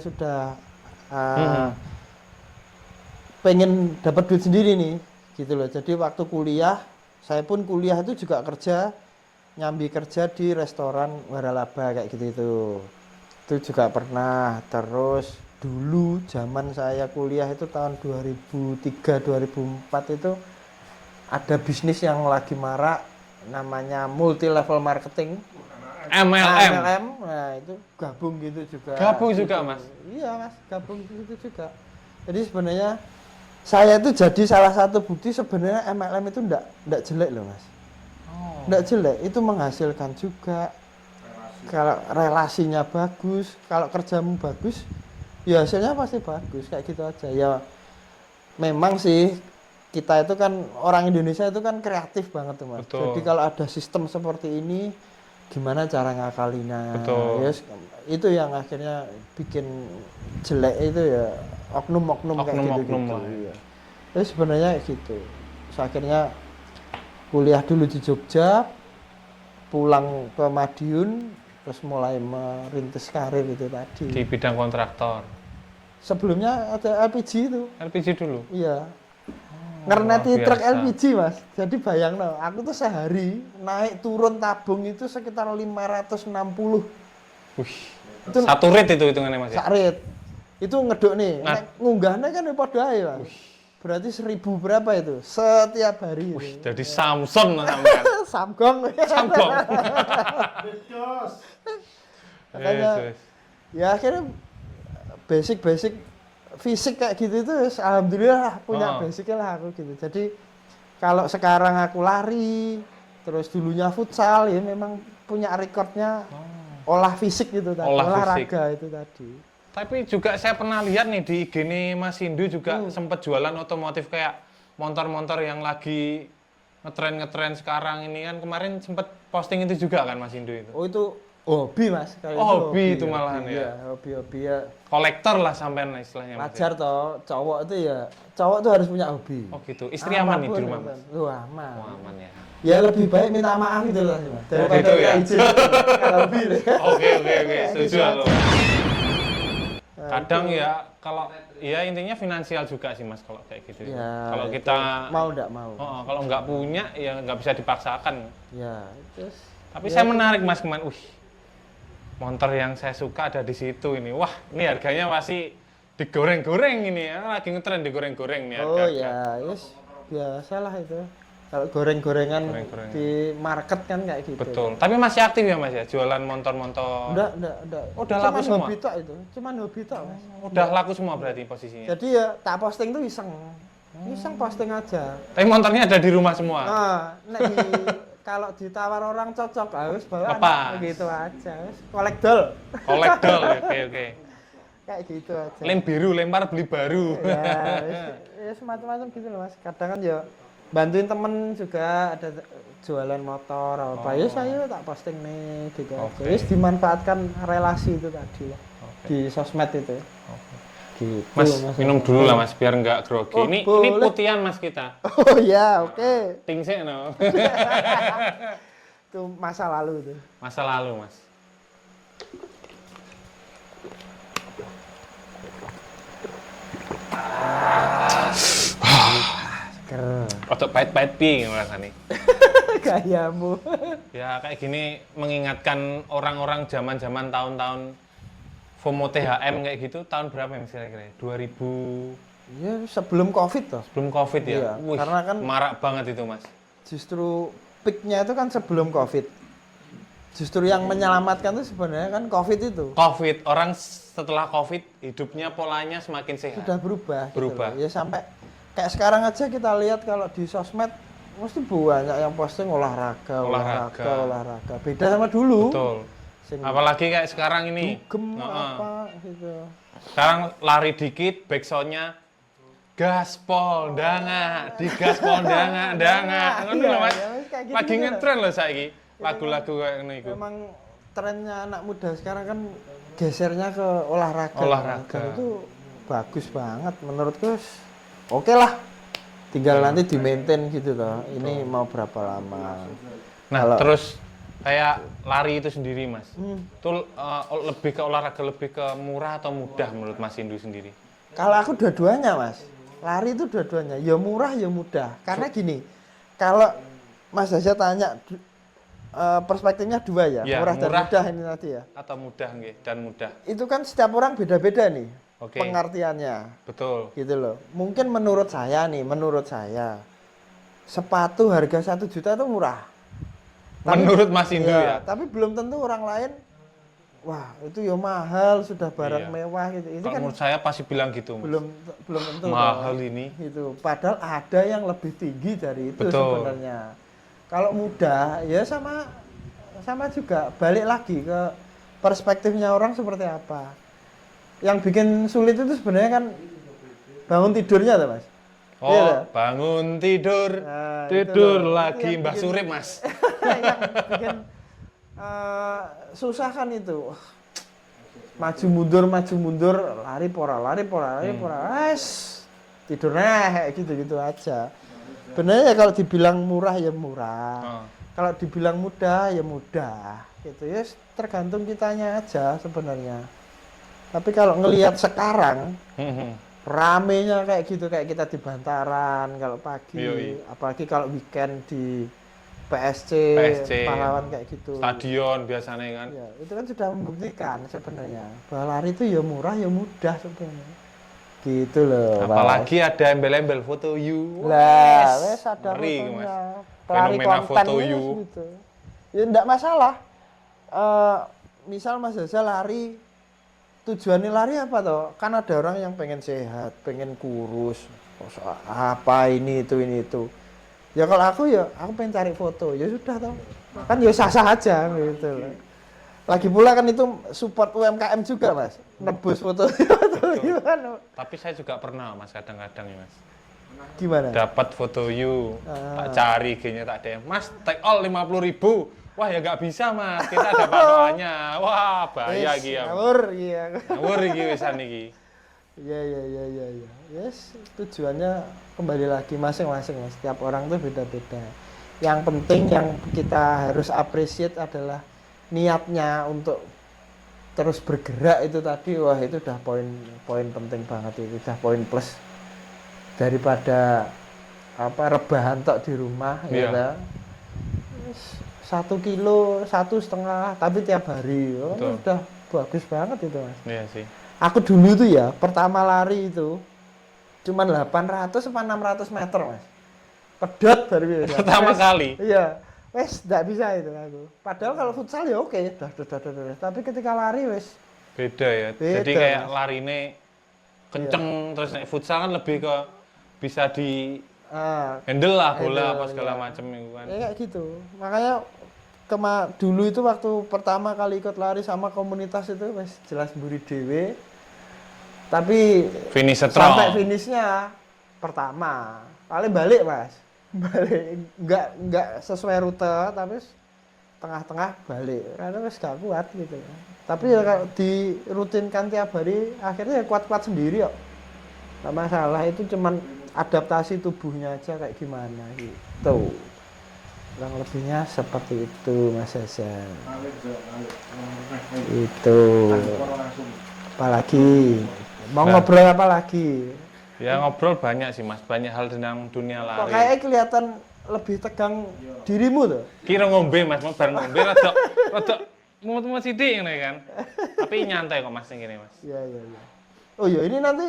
pengen dapat duit sendiri nih gitu loh. Jadi waktu kuliah, saya pun kuliah itu juga nyambi kerja di restoran waralaba kayak gitu itu juga pernah. Terus dulu zaman saya kuliah itu tahun 2003 2004 itu ada bisnis yang lagi marak namanya multi level marketing. MLM. Nah itu gabung gitu juga. Gabung gitu. juga Mas. Iya Mas, gabung gitu juga. Jadi sebenarnya saya itu jadi salah satu bukti sebenarnya MLM itu enggak jelek loh Mas. Enggak jelek, itu menghasilkan juga. Kalau relasinya bagus, kalau kerjamu bagus, ya hasilnya pasti bagus kayak gitu aja. Ya memang sih kita itu kan orang Indonesia itu kan kreatif banget tuh Mas. Betul. Jadi kalau ada sistem seperti ini gimana cara ngakalinya. Betul. Yes, itu yang akhirnya bikin jelek itu ya oknum-oknum kayak Oknum-oknum gitu-gitu. lah. Iya. Jadi sebenarnya gitu. Terus akhirnya kuliah dulu di Jogja, pulang ke Madiun, terus mulai merintis karir itu tadi. Di bidang kontraktor. Sebelumnya ada LPG itu. LPG dulu. Iya. Ngerneti luar truk biasa. LPG Mas. Jadi bayang no, aku tuh sehari naik turun tabung itu sekitar 560. Wih. Itu Satu rate itu hitungannya Mas ya. sakrit. Itu ngeduk nih. Nah. Nek ngunggahnya kan ya padha ae Mas. Berarti 1000 berapa itu? Setiap hari. Wih, itu. jadi Samson sampean. Samgong. Samgong. Makanya Yes. ya akhirnya basic fisik kayak gitu itu alhamdulillah punya Oh. basicnya lah aku gitu. Jadi kalau sekarang aku lari terus dulunya futsal ya memang punya rekodnya olah fisik gitu tadi, Olah olahraga itu tadi. Tapi juga saya pernah lihat nih di IG nih Mas Indu juga sempat jualan otomotif kayak motor-motor yang lagi ngetren sekarang ini kan kemarin sempat posting itu juga kan Mas Indu itu. Oh itu hobi Mas. Kalau Oh, hobi itu malahan ya. Iya, hobi ya. Kolektor lah sampean istilahnya Mas. Wajar toh, cowok tuh harus punya hobi. Oh gitu. Istri aman nih di Apapun, rumah Mas. Lu aman. Oh, aman ya. Ya lebih baik minta maaf gitu lah Mas. Daripada gitu ya? izin kalau hobi deh. Oke, setuju aku. Nah, Kadang ya kalau ya intinya finansial juga sih Mas kalau kayak gitu. Ya, Kalau itu kita mau enggak mau. kalau nggak punya ya nggak bisa dipaksakan. Ya, terus Tapi saya menarik Mas kemarin. Motor yang saya suka ada di situ ini. Wah, ini harganya masih digoreng-goreng ini ya. Lagi ngetren digoreng-goreng nih oh harga-harga. ya, yes, biasalah itu. Kalau goreng-gorengan Goreng-gorengan. di market kan kayak gitu. Betul. Tapi masih aktif ya Mas ya jualan motor-motor. Enggak. Udah Cuman laku semua? hobi tok itu. Cuman hobi tok, Mas. Udah laku semua berarti posisinya. Jadi ya tak posting tuh iseng. Iseng posting aja. Tapi motornya ada di rumah semua. Nah, kalau ditawar orang cocok harus bawa Lepas. gitu aja. Wis kolektor. Kolektor. Oke. Kayak gitu aja. Lem biru, lempar beli baru. Ya, ya semacam-macam gitu loh Mas. Kadang kan ya bantuin temen juga ada jualan motor apa ya saya tak posting nih gitu aja. Oke. Wis dimanfaatkan relasi itu tadi lah Oke. di sosmed itu. Gitu, Mas, minum dulu lah Mas, biar nggak grogi. Oh, Ini boleh. putihan Mas kita. Oh ya, oke. Tingsek no. Itu masa lalu tuh. Masa lalu Mas. Ker. Otak pahit-pahit pi rasanya. Gayamu. Ya kayak gini mengingatkan orang-orang zaman-zaman tahun-tahun FOMO THM kayak gitu, tahun berapa Mas kira-kira? 2000 Ya sebelum Covid toh. sebelum Covid ya. Iya, Wih, karena kan marak banget itu Mas. justru peaknya itu kan sebelum Covid. Justru yang menyelamatkan itu sebenarnya kan Covid itu. Covid, orang setelah Covid hidupnya polanya semakin sehat. Sudah berubah. gitu Berubah. loh. Ya sampai kayak sekarang aja kita lihat kalau di sosmed mesti banyak yang posting olahraga. Olahraga. Beda sama dulu. Betul. Sing Apalagi kayak sekarang ini. dugem Heeh. apa gitu. Sekarang lari dikit, backsoundnya gaspol danga, digaspol danga, ngono lho Mas. ya, kayak gitu Lagi kan. ngetren loh saiki. Lagu-lagu kayak ngono iku. Memang trennya anak muda sekarang kan gesernya ke olahraga. Olahraga. Dan itu bagus banget menurutku. Oke lah. Tinggal nanti di maintain gitu toh. Ini mau berapa lama. Nah, Kalau- terus kayak lari itu sendiri Mas. Hmm. Itu lebih ke olahraga lebih ke murah atau mudah menurut Mas Indu sendiri? Kalau aku dua-duanya mas, lari itu dua-duanya, ya murah ya mudah. Karena gini, kalau Mas Dasya tanya perspektifnya dua ya, Ya, murah dan murah. mudah ini tadi ya. Atau mudah nggih dan mudah. Itu kan setiap orang beda-beda nih Oke. pengertiannya, Betul. gitu loh. Mungkin menurut saya sepatu harga 1 juta itu murah. Menurut Mas Indu ya. Tapi belum tentu orang lain, wah itu ya mahal, sudah barang Iya. mewah gitu. Itu Kalau kan menurut saya pasti bilang gitu Mas. belum tentu Mahal toh. ini. Itu padahal ada yang lebih tinggi dari itu Betul. sebenarnya. Kalau mudah ya sama juga, balik lagi ke perspektifnya orang seperti apa. Yang bikin sulit itu sebenarnya kan bangun tidurnya tuh Mas. Oh, Iya toh? bangun tidur, Nah, tidur itu loh. lagi Itu yang Mbah bikin- Surip Mas. Yang bikin susah kan itu. Maju mundur, lari pora. Wes, tidurnya kayak gitu-gitu aja. Benernya ya kalau dibilang murah ya murah. Oh. Kalau dibilang mudah ya mudah. Gitu ya tergantung kitanya aja sebenarnya. Tapi kalau ngelihat sekarang ramenya kayak gitu, kayak kita di Bantaran kalau pagi, Yoi. apalagi kalau weekend di PSC, PSC, Pahlawan kayak gitu. Stadion biasanya kan. Ya, itu kan sudah membuktikan sebenarnya bahwa lari itu ya murah ya mudah sebenarnya. Gitu loh. Mas. Apalagi ada embel-embel foto you. Lah, wes ada Ngeri, fotonya. Mas. Pelari Fenomena konten foto wes you. gitu. Ya enggak masalah. Misal Mas Zaza lari, tujuannya lari apa toh? Kan ada orang yang pengen sehat, pengen kurus, apa ini itu. Ya kalau aku pengen cari foto, ya sudah toh. Kan ya sah-sah aja gitu loh. Lagi pula kan itu support UMKM juga Mas, nebus foto itu kan. Tapi saya juga pernah Mas kadang-kadang ya Mas. Gimana? Dapat foto you, Ah. tak cari IG-nya tak DM. Mas, take all 50.000. Wah ya nggak bisa Mas, kita ada patokannya. Wah bahaya Wis, iki ya. ngawur, iya. Ngawur iki wisan iki. Iya. Yes, tujuannya kembali lagi masing-masing Mas. Setiap orang tuh beda-beda. Yang penting yang kita harus appreciate adalah niatnya untuk terus bergerak itu tadi. Wah, itu udah poin penting banget itu, udah poin plus daripada rebahan tok di rumah Iya. ya. 1 kilo, 1,5 tapi tiap hari. Oh, Betul. udah bagus banget itu Mas. Iya sih. Aku dulu tuh ya, pertama lari itu cuman 800 apa 600 meter, Mas. Pedot dari biasa. Pertama Wes, kali. Iya. Wes, enggak bisa itu aku. Padahal kalau futsal ya oke, dah. Tapi ketika lari wes Beda ya. Beda, Jadi kayak Mas. larine kenceng terus naik futsal kan lebih ke bisa di handle lah bola Handle, apa segala iya. macam itu kan. ya kayak gitu. Makanya dulu itu waktu pertama kali ikut lari sama komunitas itu wes jelas mburi dhewe. Tapi Finish sampai strong. finishnya pertama, paling balik Mas. balik nggak sesuai rute tapi tengah-tengah balik karena wis gak kuat gitu ya. Tapi ya kalau dirutinkan tiap hari akhirnya ya kuat-kuat sendiri kok. Nggak masalah, itu cuman adaptasi tubuhnya aja kayak gimana gitu. Kurang lebihnya seperti itu Mas Hasan. Itu. Apalagi mau ngobrol apa lagi? Ya ngobrol banyak sih Mas, banyak hal tentang dunia Kok lari. kayaknya kelihatan lebih tegang dirimu tuh. Kira ngombe Mas, mau bareng ngombe rada mumet-mumet sithik ngene kan. Tapi nyantai kok Mas sing kene Mas. Iya. Oh iya, ini nanti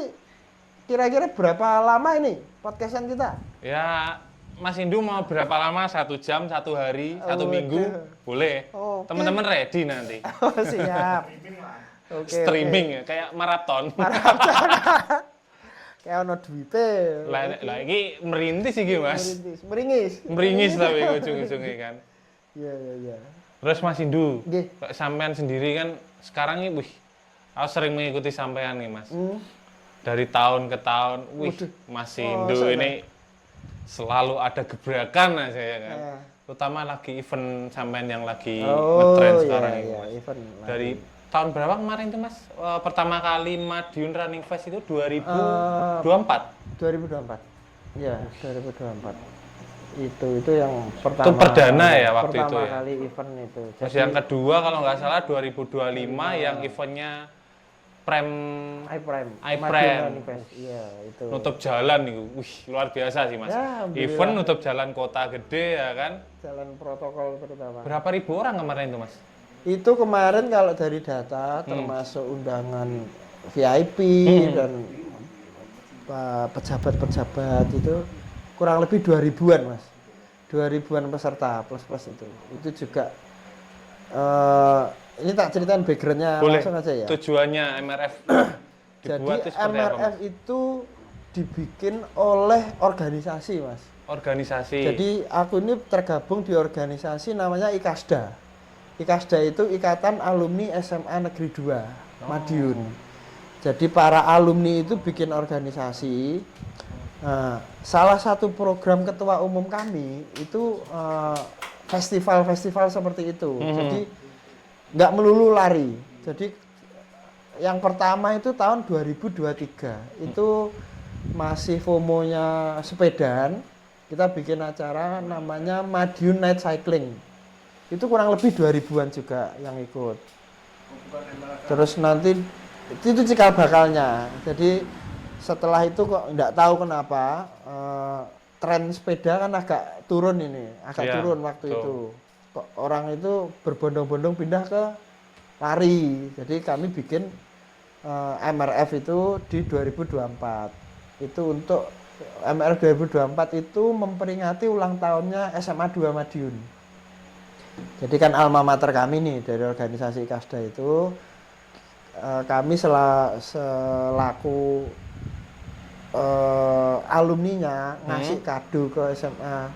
kira-kira berapa lama ini podcastan kita? Ya Mas Indu mau berapa lama? 1 jam, 1 hari, 1 Oh, minggu? waduh. Boleh. Oke. Teman-teman ready nanti. Oh siap. Oke, Streaming ya, kayak maraton. Kayak ono duite. Lah iki merintis iki Mas. Meringis. Meringis tapi ujung-ujungnya kan. Iya. Terus Mas Indu, Nggih. kok sampean sendiri kan sekarang ini, wih, aku sering mengikuti sampean nih Mas. Dari tahun ke tahun, wih, Waduh. Mas Oh, Indu saya ini selalu ada gebrakan aja ya kan. Ah. Terutama lagi event sampean yang lagi Oh ngetrend iya, sekarang ini iya, Mas. event lagi. Dari tahun berapa kemarin tuh Mas? Pertama kali Madiun Running Fest itu 2024. 2024. Iya, 2024. Itu yang pertama. Itu perdana ya waktu itu pertama ya? kali event itu. Terus yang kedua kalau nggak salah 2025 yang eventnya Prem iPrime. iPrime. Iya, itu. nutup jalan nih, wih luar biasa sih Mas. Ya, alhamdulillah. Event nutup jalan kota gede ya kan. Jalan protokol terutama. Berapa ribu orang kemarin itu Mas? Itu kemarin kalau dari data termasuk undangan VIP dan pejabat-pejabat itu kurang lebih 2000-an Mas. 2000-an peserta plus itu. Itu juga ini tak ceritain backgroundnya Boleh. langsung aja ya. Tujuannya MRF Jadi dibuat itu seperti apa MRF Mas? itu dibikin oleh organisasi Mas. Organisasi. Jadi aku ini tergabung di organisasi namanya IKASDA. IKASDA itu Ikatan Alumni SMA Negeri 2 Madiun. Jadi para alumni itu bikin organisasi. Nah, salah satu program ketua umum kami itu festival-festival seperti itu. Jadi nggak melulu lari. Jadi yang pertama itu tahun 2023 itu masih FOMO-nya sepedaan. Kita bikin acara namanya Madiun Night Cycling. Itu kurang lebih 2000-an juga yang ikut. Terus nanti itu cikal bakalnya. Jadi setelah itu kok nggak tahu kenapa tren sepeda kan agak turun ini, Iya, turun waktu betul. itu. Kok orang itu berbondong-bondong pindah ke lari. Jadi kami bikin MRF itu di 2024. Itu untuk MRF 2024 itu memperingati ulang tahunnya SMA 2 Madiun. Jadi kan alma mater kami nih dari organisasi IKASDA itu kami selaku alumninya ngasih kado ke SMA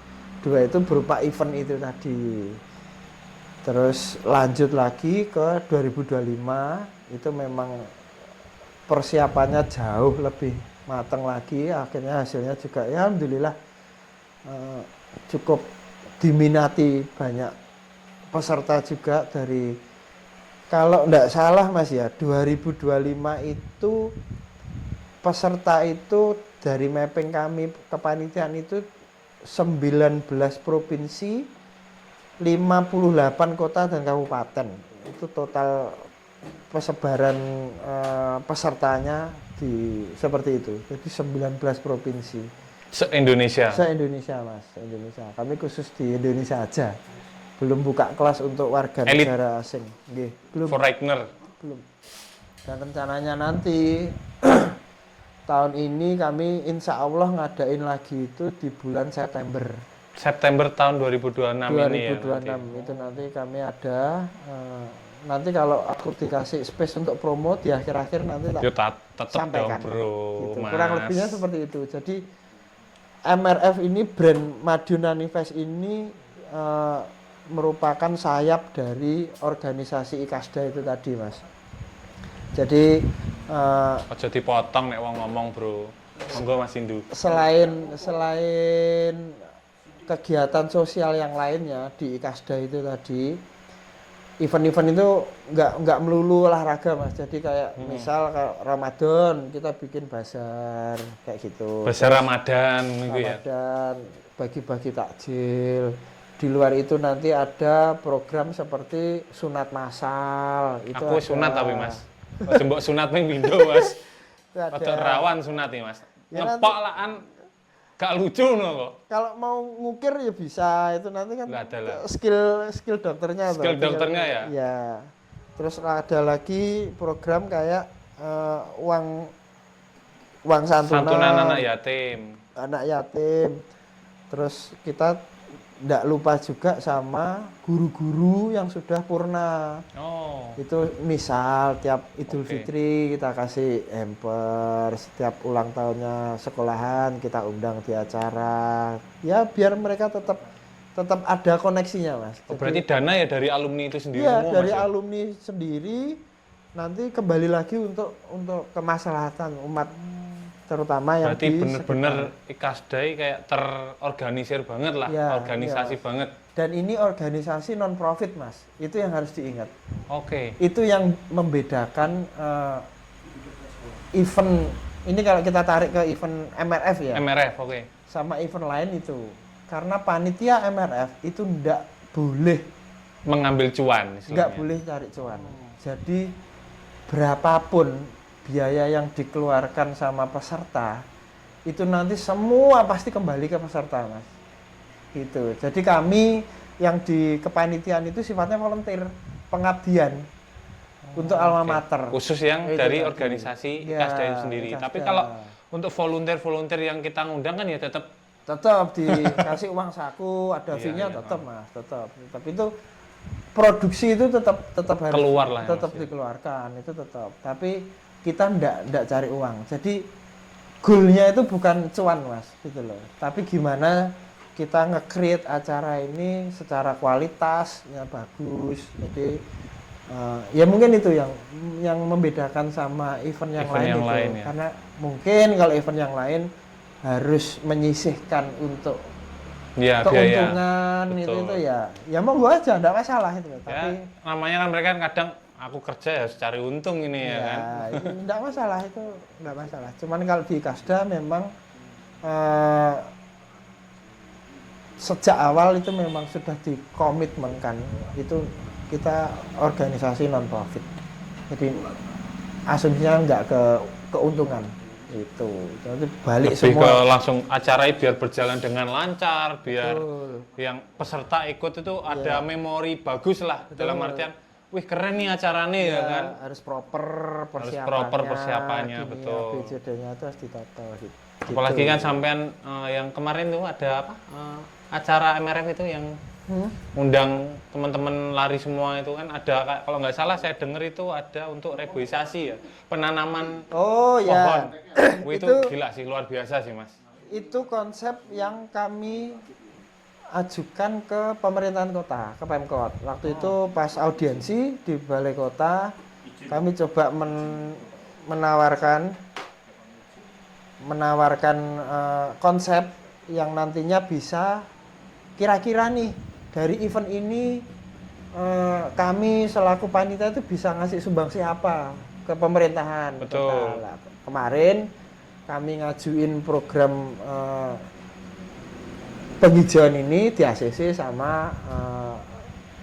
2 itu berupa event itu tadi. Terus lanjut lagi ke 2025 itu memang persiapannya jauh lebih matang lagi, akhirnya hasilnya juga ya alhamdulillah cukup diminati banyak peserta juga dari, kalau enggak salah Mas ya, 2025 itu peserta itu dari mapping kami kepanitiaan itu 19 provinsi, 58 kota dan kabupaten. Itu total persebaran pesertanya seperti itu. Jadi 19 provinsi. Se-Indonesia. Se-Indonesia Mas, se-Indonesia. Kami khusus di Indonesia aja. Belum buka kelas untuk warga Elit. negara asing. Nggih, belum. Foreigner. Belum. Dan rencananya nanti tahun ini kami insya Allah ngadain lagi itu di bulan September. September tahun 2026 ini ya. 2026 itu nanti kami ada. Nanti kalau aku dikasih space untuk promo di akhir-akhir nanti tak Yo tetap dong sampaikan. bro, Gitu. Mas. Kurang lebihnya seperti itu. Jadi MRF ini brand Madiun Running Fest ini merupakan sayap dari organisasi IKASDA itu tadi Mas. Jadi Ojo dipotong nek wong ngomong bro. Monggo Mas Indu. selain kegiatan sosial yang lainnya di Ikasda itu tadi, event-event itu nggak melulu olahraga Mas. Jadi kayak misal kayak Ramadan kita bikin bazar kayak gitu. Bazar Ramadan gitu ya. Ramadan bagi-bagi takjil. Di luar itu nanti ada program seperti sunat massal. Itu Aku ada. sunat tapi Mas. Aja mbok sunat ning pindho Mas. Itu ada. Ojo rawan sunat nih Mas. Ya, Ngepok laan gak lucu no kok. Kalau mau ngukir ya bisa, itu nanti kan Nggak ada lah. skill dokternya. Skill tuh. dokternya ya? Ya. Terus ada lagi program kayak uang Santunan anak yatim. anak yatim. Terus kita tidak lupa juga sama guru-guru yang sudah purna. Oh. Itu misal tiap Idul Oke. Fitri kita kasih hampers, setiap ulang tahunnya sekolahan kita undang di acara. Ya biar mereka tetap ada koneksinya Mas. Oh, berarti dana ya dari alumni itu sendiri Iya, semua dari Mas, ya? alumni sendiri nanti kembali lagi untuk kemaslahatan umat, terutama yang Berarti di bener-bener sekitar. Ikasdai kayak terorganisir banget lah, Ya, organisasi ya. banget. Dan ini organisasi non profit Mas, itu yang harus diingat. Oke. Itu yang membedakan event ini, kalau kita tarik ke event MRF ya, MRF, oke. sama event lain itu, karena panitia MRF itu ndak boleh Mengambil cuan nggak istilahnya. boleh cari cuan. Jadi berapapun biaya yang dikeluarkan sama peserta itu nanti semua pasti kembali ke peserta Mas. Gitu. Jadi kami yang di kepanitiaan itu sifatnya volunteer, pengabdian untuk alma Oke. mater. Khusus yang Itu dari tadi. organisasi Ya, Ikasdai itu sendiri. Ikasda. Tapi kalau untuk volunteer yang kita ngundang kan ya tetap Tetap dikasih uang saku, ada Iya, fee-nya iya, tetap Mas, tetap. Tapi itu produksi itu tetap harus Keluar lah ya, tetap Mas, ya. dikeluarkan, itu tetap. Tapi kita ndak cari uang. Jadi goalnya itu bukan cuan Mas, gitu loh. Tapi gimana kita nge-create acara ini secara kualitasnya bagus. Jadi ya mungkin itu yang membedakan sama event yang Event lain yang itu. lain, ya. Karena mungkin kalau event yang lain harus menyisihkan untuk ya biaya. keuntungan Betul. itu ya monggo aja, enggak masalah itu. Ya, Tapi namanya kan mereka kan kadang aku kerja ya harus cari untung ini ya kan. itu enggak masalah, itu enggak masalah. Cuman kalau di Kasda memang sejak awal itu memang sudah dikomitmenkan itu kita organisasi non profit. Jadi asumsinya enggak ke keuntungan itu. Jadi balik Lebih semua. ke langsung acara biar berjalan dengan lancar, biar Betul. yang peserta ikut itu ada memori bagus lah. Dalam artian, wih keren nih acaranya ya kan. Harus proper persiapannya. proper persiapannya, gini, betul. ABCD-nya itu harus ditata gitu. Apalagi kan sampean yang kemarin tuh ada apa? Acara MRF itu yang undang teman-teman lari semua itu kan ada, kalau nggak salah saya dengar itu ada untuk reboisasi ya, penanaman Oh pohon. ya. Wih, itu Itu- gila sih, luar biasa sih Mas. Itu konsep yang kami ajukan ke pemerintahan kota, ke Pemkot. Waktu itu pas audiensi di Balai Kota, kami coba menawarkan konsep yang nantinya bisa kira-kira nih dari event ini kami selaku panitia itu bisa ngasih sumbangsi apa ke pemerintahan. Betul. Kota. Lah, kemarin kami ngajuin program penghijauan ini di ACC sama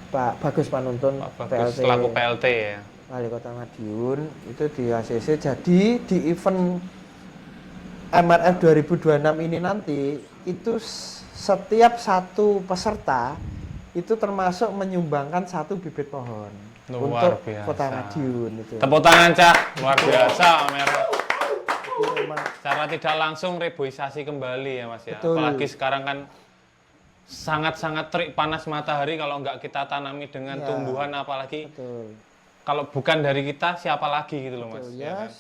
Pak Bagus Panuntun Pak Bagus selaku PLT ya. Wali Kota Madiun itu di ACC. Jadi di event MRF 2026 ini nanti itu setiap satu peserta itu termasuk menyumbangkan satu bibit pohon Luar untuk biasa. Kota Madiun itu. Tepuk tangan Cah, luar biasa merah. Itu memang Secara tidak langsung reboisasi kembali ya Mas ya. Betul. Apalagi sekarang kan sangat-sangat terik panas matahari, kalau nggak kita tanami dengan Ya. tumbuhan, apalagi betul. kalau bukan dari kita siapa lagi gitu loh Mas. Betul, ya ya. kan?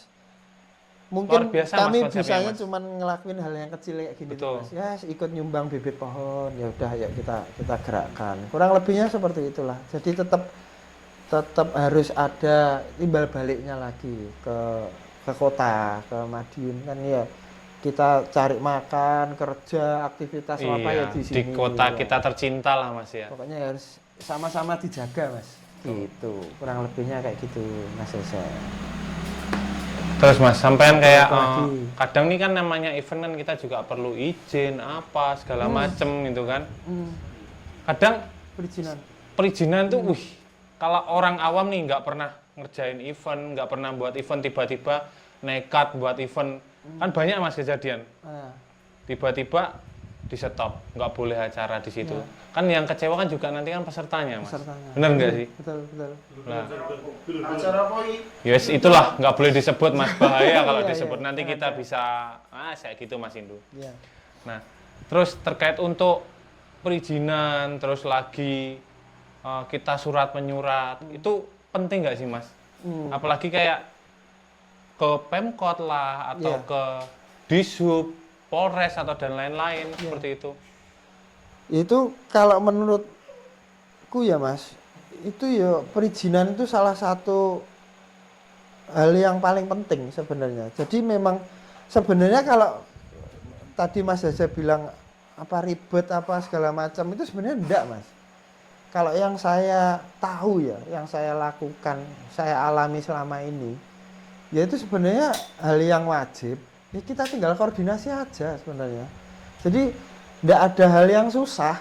Mungkin Luar biasa, Mas, kami konsepnya, bisanya Mas. cuman ngelakuin hal yang kecil kayak gini Betul. Mas. Ya ikut nyumbang bibit pohon, ya udah ya kita gerakkan. Kurang lebihnya seperti itulah. Jadi tetap harus ada timbal baliknya lagi ke kota, ke Madiun kan ya. kita cari makan, kerja, aktivitas apa ya di sini. di kota gitu. kita tercinta lah Mas ya. Pokoknya harus sama-sama dijaga Mas. Gitu. Kurang lebihnya kayak gitu Mas Reza. Terus Mas, sampean kayak Lagi. kadang nih kan namanya event kan kita juga perlu izin apa segala macem gitu kan. Kadang Perizinan. perizinan tuh, wih, kalau orang awam nih nggak pernah ngerjain event, nggak pernah buat event tiba-tiba nekat buat event, kan banyak Mas kejadian. Nah, Tiba-tiba di stop, nggak boleh acara di situ. Kan yang kecewa kan juga nanti kan pesertanya Mas. pesertanya. Bener nggak sih? Betul, betul. Nah, Acara poi. yes itulah nggak boleh disebut Mas, bahaya kalau Iya, disebut iya. nanti kita bisa kayak gitu Mas Indu. Iya. Nah, terus terkait untuk perizinan, terus lagi kita surat menyurat, itu penting nggak sih Mas? Apalagi kayak ke Pemkot lah atau Iya. ke Dishub, Polres atau dan lain-lain seperti itu. Itu kalau menurutku ya Mas, itu ya perizinan itu salah satu hal yang paling penting sebenarnya. Jadi memang sebenarnya kalau tadi Mas Reza bilang apa ribet apa segala macam itu sebenarnya enggak Mas. Kalau yang saya tahu ya, yang saya lakukan, saya alami selama ini, ya itu sebenarnya hal yang wajib. Ya kita tinggal koordinasi aja sebenarnya. Jadi tidak ada hal yang susah.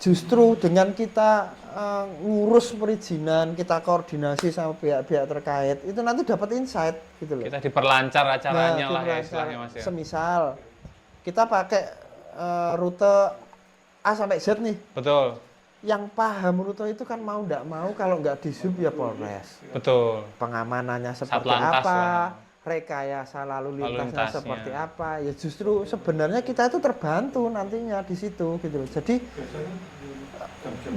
Justru dengan kita ngurus perizinan, kita koordinasi sama pihak-pihak terkait, itu nanti dapat insight gitu loh. Kita diperlancar acaranya lah ya diperlancar. istilahnya Mas ya. Semisal kita pakai rute A sampai Z nih. Betul, Yang paham rute itu kan mau nggak mau kalau nggak disub ya Polres. betul. Pengamanannya seperti Satlantas apa, lah. rekayasa lalu lintasnya lintasnya. seperti apa. Ya justru sebenarnya kita itu terbantu nantinya di situ gitu loh. Jadi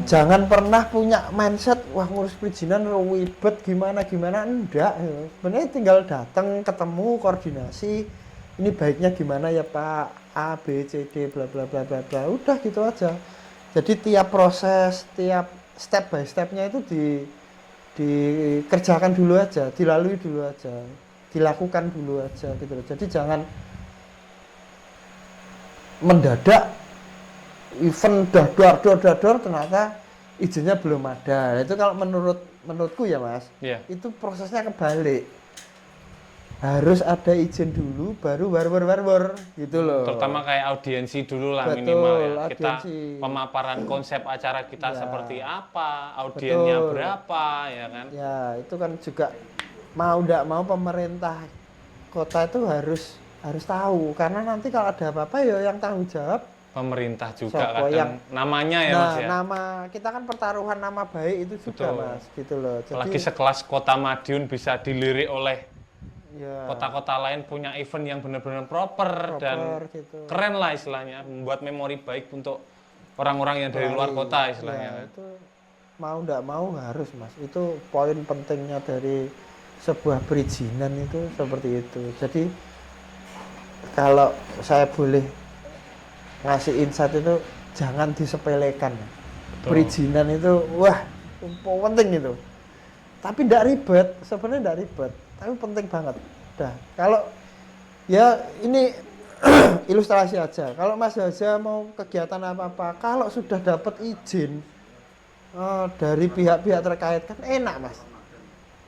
jangan pernah punya mindset wah ngurus perizinan ribet gimana enggak. Sebenarnya tinggal datang ketemu koordinasi. Ini baiknya gimana ya Pak? A, B, C, D, bla bla bla bla bla. Udah gitu aja. Jadi tiap proses, tiap step by stepnya itu dikerjakan dulu aja, dilalui dulu aja, dilakukan dulu aja gitu loh. Jadi jangan mendadak event dor ternyata izinnya belum ada. Itu kalau menurutku ya Mas, Iya. itu prosesnya kebalik. Harus ada izin dulu baru gitu loh. Terutama kayak audiensi dulu lah Betul, minimal ya. Kita audiensi. pemaparan konsep acara kita Ya. seperti apa, audiennya Betul. berapa ya kan. Ya, itu kan juga mau tidak mau pemerintah kota itu harus tahu karena nanti kalau ada apa-apa ya yang tanggung jawab. Pemerintah juga Sopo kadang namanya ya Nah, Mas ya. nama kita kan pertaruhan nama baik itu juga Betul. Mas, gitu loh. Jadi Apalagi sekelas Kota Madiun bisa dilirik oleh ya, kota-kota lain punya event yang benar-benar proper dan gitu. keren lah istilahnya, membuat memori baik untuk orang-orang yang dari luar kota istilahnya. Ya, itu mau tidak mau harus Mas. Itu poin pentingnya dari sebuah perizinan itu seperti itu. Jadi kalau saya boleh ngasih insight itu jangan disepelekan. Betul. Perizinan itu wah penting itu. Tapi tidak ribet, sebenarnya tidak ribet, tapi penting banget. Dah, kalau ya ini ilustrasi aja. Kalau Mas Haja mau kegiatan apa-apa, kalau sudah dapat izin dari pihak-pihak terkait kan enak Mas.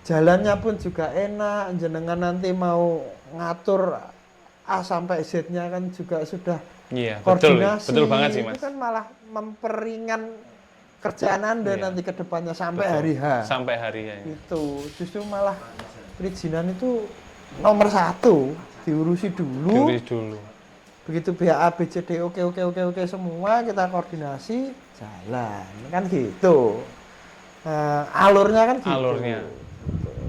Jalannya pun juga enak, jenengan nanti mau ngatur A sampai Z-nya kan juga sudah Iya, betul. koordinasi. Betul banget sih Mas. Itu kan malah memperingan kerjaan Anda Iya. nanti ke depannya sampai Betul. hari H. Sampai hari ya. Itu justru malah perizinan itu nomor 1 diurusi dulu. Diuris dulu. Begitu BA B C D oke semua kita koordinasi jalan kan gitu. Alurnya kan gitu. Alurnya.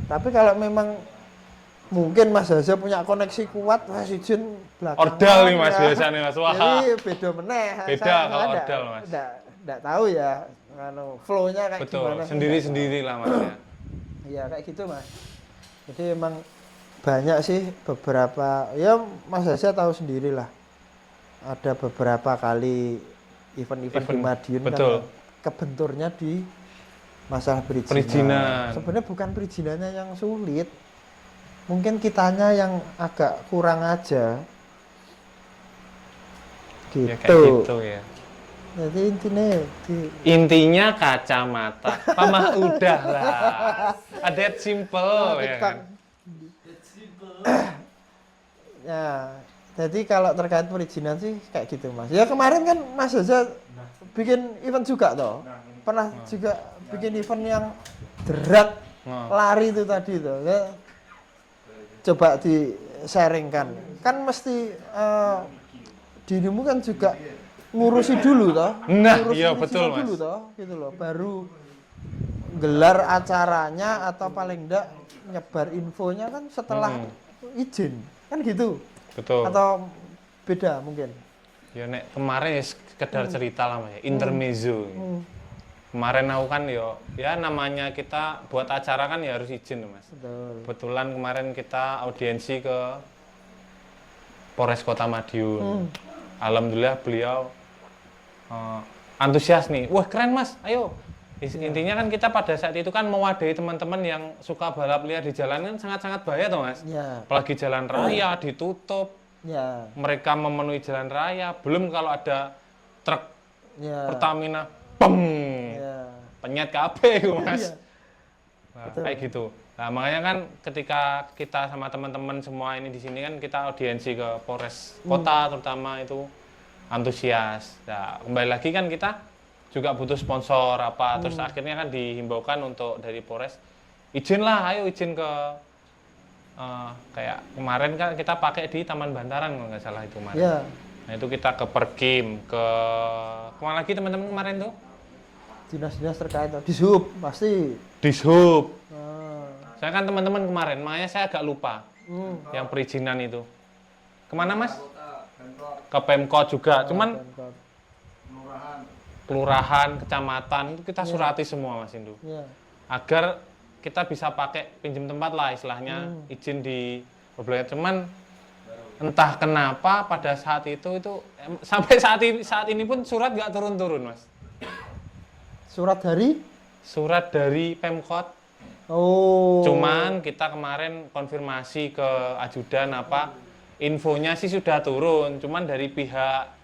Tapi kalau memang mungkin Mas Haja punya koneksi kuat, Mas izin belakangan. Ordal nih Mas ya. biasanya Mas. Wah. Jadi beda meneh. Beda Saya kalau nggak- ordal, Mas. nggak tahu ya, flow-nya kayak Betul, gimana. sendiri-sendiri lah Mas ya. Iya kayak gitu Mas. Jadi emang banyak sih beberapa, ya Mas Haja tahu sendiri lah. Ada beberapa kali event-event di Event, Madiun betul. kan kebenturnya di masalah perizinan. Perizinan. Sebenarnya bukan perizinannya yang sulit, mungkin kitanya yang agak kurang aja. Gitu. Ya kayak gitu ya. Jadi Intinya kacamata. Pamah udah lah. Adet simple ya kita kan. ya, jadi kalau terkait perizinan sih kayak gitu Mas. Ya kemarin kan Mas Zaza bikin event juga toh. Pernah juga bikin event yang berat lari itu tadi tuh. Ya, coba di-sharingkan. Kan mesti dirimu kan juga ngurusi dulu toh. Nah, Ngurusi iya perizinan betul Mas. dulu toh, gitu loh. Baru gelar acaranya atau paling enggak nyebar infonya kan setelah izin. Kan gitu. Betul. Atau beda mungkin. Ya nek kemarin ya sekedar cerita lah Mas, ya. Intermezzo. Kemarin aku kan ya namanya kita buat acara kan ya harus izin Mas. Betul. Kebetulan kemarin kita audiensi ke Polres Kota Madiun. Alhamdulillah beliau antusias nih. Wah keren Mas, ayo. Intinya kan kita pada saat itu kan mewadahi teman-teman yang suka balap liar di jalan kan sangat-sangat bahaya toh Mas. Ya. Apalagi jalan raya ditutup, Ya. mereka memenuhi jalan raya, belum kalau ada truk Ya. Pertamina, pem, Ya. penyet KB Mas. Iya. Nah, Betul. kayak gitu. Nah, makanya kan ketika kita sama teman-teman semua ini di sini kan kita audiensi ke Polres Kota terutama itu antusias. Nah, kembali lagi kan kita juga butuh sponsor apa, terus akhirnya kan dihimbaukan untuk dari Polres izin lah, ayo izin ke kayak kemarin kan kita pakai di Taman Bantaran kalau nggak salah itu kemarin. Ya. Nah itu kita ke Perkim, ke kemana lagi teman-teman kemarin tuh? Dinas-dinas terkait di sub pasti. Dishub. Ah. Saya kan teman-teman kemarin, makanya saya agak lupa yang perizinan itu. Kemana Mas? Ke Pemkot juga, cuman kelurahan, kecamatan itu kita surati semua Mas Indu. Ya. Agar kita bisa pakai pinjam tempat lah istilahnya, izin di berbagai. Cuman entah kenapa pada saat itu sampai saat ini pun surat nggak turun-turun Mas. Surat dari? Surat dari Pemkot. Oh. Cuman kita kemarin konfirmasi ke ajudan apa infonya sih sudah turun, cuman dari pihak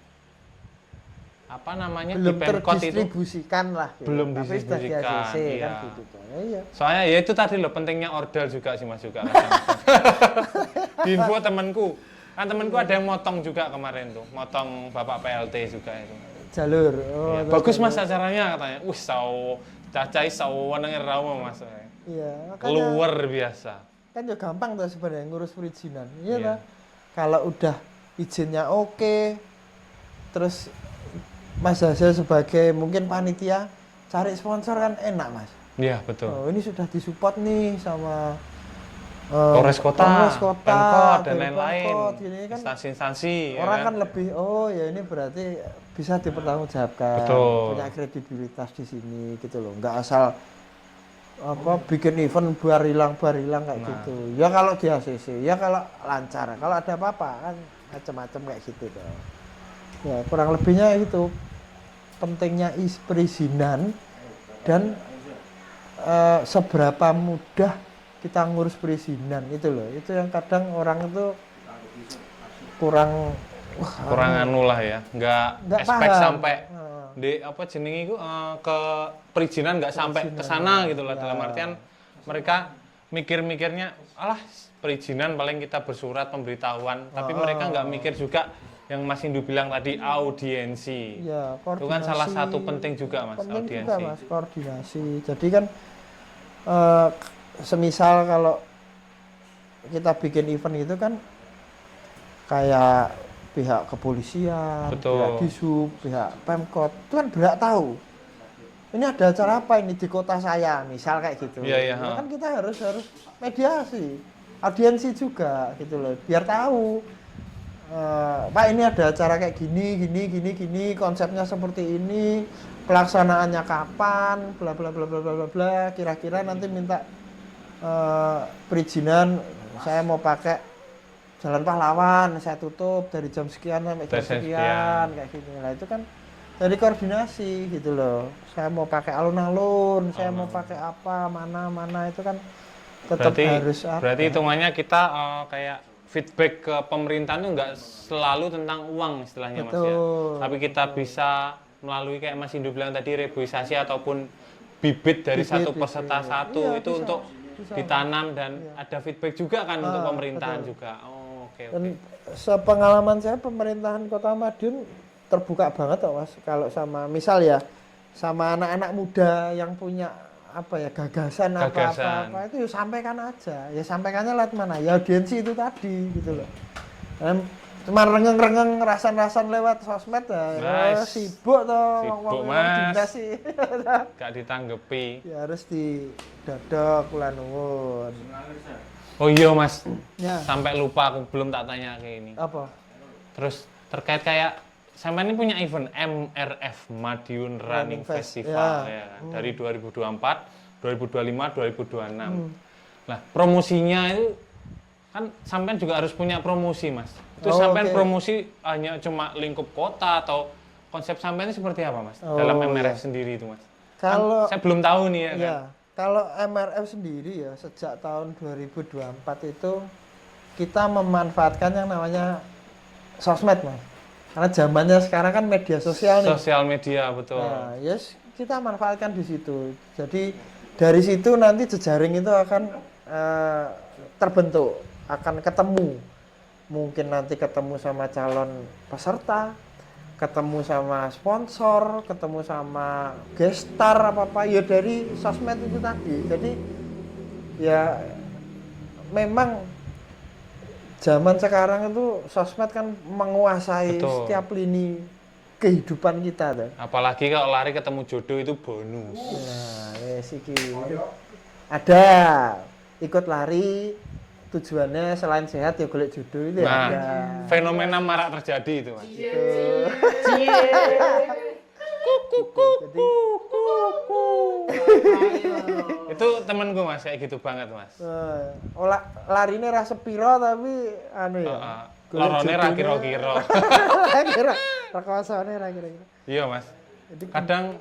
apa namanya belum di Pemkot itu terdistribusikan lah. Gitu. belum tapi sudah di didistribusikan, ACC iya. kan gitu. Iya. Soalnya ya itu tadi loh pentingnya ordal juga sih Mas juga. Di info temanku, kan temanku ada yang motong juga kemarin tuh, motong Bapak PLT juga itu. Jalur. Oh, Ya, itu bagus jalur. Mas acaranya katanya. Cacai sawenenge rawo Mas. Iya, makanya Luar biasa. kan juga gampang tuh sebenarnya ngurus perizinan. Iya Iya. lah. Kalau udah izinnya oke, terus Mas Hasil sebagai mungkin panitia cari sponsor kan enak Mas. Iya betul. Oh, ini sudah disupport nih sama Polres Kota, Pemkot dan dari lain-lain, Pemkot, ini kan instansi-instansi. orang kan lebih ya ini berarti bisa dipertanggungjawabkan, Betul. punya kredibilitas di sini gitu loh, nggak asal apa bikin event buar hilang kayak gitu. Ya kalau di ACC, ya kalau lancar, kalau ada apa-apa kan macam-macam kayak gitu tuh. Ya kurang lebihnya itu pentingnya perizinan dan seberapa mudah kita ngurus perizinan itu loh, itu yang kadang orang itu kurang anu lah ya, nggak expect paham. sampai di apa jenenge itu ke perizinan nggak sampai ke sana gitu lah. Dalam artian mereka mikir-mikirnya alah perizinan paling kita bersurat pemberitahuan, tapi mereka nggak mikir juga yang Mas Indu bilang tadi audiensi. Ya, Itu kan salah satu penting juga Mas, penting audiensi. juga Mas, koordinasi. Jadi kan semisal kalau kita bikin event itu kan kayak pihak kepolisian, Betul. pihak Dishub, pihak Pemkot itu kan berhak tahu. Ini ada acara apa ini di kota saya, misal kayak gitu. Iya, iya, Ya kan kita harus mediasi, audiensi juga gitu loh, biar tahu. Pak ini ada acara kayak gini, konsepnya seperti ini, pelaksanaannya kapan, bla bla bla bla bla bla bla. Kira-kira nanti minta perizinan, saya mau pakai Jalan Pahlawan, saya tutup dari jam sekian sampai jam sekian, kayak gitu. Nah itu kan dari koordinasi gitu loh. Saya mau pakai alun-alun, saya mau pakai apa, mana itu kan tetap harus apa? Berarti hitungannya kita kayak feedback ke pemerintahan itu nggak selalu tentang uang istilahnya Mas ya. Betul. Tapi kita bisa melalui kayak Mas Indu bilang tadi reboisasi ataupun bibit dari satu peserta satu Iya, itu bisa. untuk Bisa. ditanam dan ada feedback juga kan untuk pemerintahan betul. juga. Oh, oke. Dan sepengalaman saya pemerintahan Kota Madiun terbuka banget kok Mas. Kalau sama misal ya sama anak-anak muda yang punya apa ya gagasan. Apa itu ya sampaikan aja. Ya sampaikannya lewat mana? Ya audiensi itu tadi gitu loh. Cuma rengeng-rengeng rasan-rasan lewat sosmed ya, sibuk toh Sibuk, wong-wong Mas. dinas sih. Gak ditanggepi. Ya harus didodok kula nuwun. Oh iya Mas, Ya, sampai lupa aku belum tak tanya kayak ini. apa? Terus terkait kayak sampai ini punya event MRF Madiun Running Festival ya. ya kan? Dari 2024, 2025, 2026. Nah, promosinya itu kan sampean juga harus punya promosi, Mas. Itu Oh, sampean oke. promosi hanya cuma lingkup kota atau konsep sampean ini seperti apa, Mas? Oh, Dalam MRF iya. sendiri itu, Mas. Kalau Saya belum tahu nih ya kan. ya, kalau MRF sendiri ya sejak tahun 2024 itu kita memanfaatkan yang namanya sosmed, Mas. Karena zamannya sekarang kan media sosial nih. Sosial media, betul. Nah, yes, kita manfaatkan di situ. Jadi dari situ nanti jejaring itu akan terbentuk, akan ketemu. Mungkin nanti ketemu sama calon peserta, ketemu sama sponsor, ketemu sama gestar apa-apa ya dari sosmed itu tadi. Jadi ya memang zaman sekarang itu sosmed kan menguasai Betul. setiap lini kehidupan kita tuh. Apalagi kalau lari ketemu jodoh itu bonus. Nah, wes iki. Ada ikut lari tujuannya selain sehat ya golek jodoh itu ya Nah, ada. fenomena marak terjadi itu, Mas. Jadi Itu temenku, Mas, kayak gitu banget, Mas. olah larinya rasa piro tapi anu ya. golek Lorone ra jodohnya. kira-kira. Kira rekosane ra kira-kira. Iya, Mas. Kadang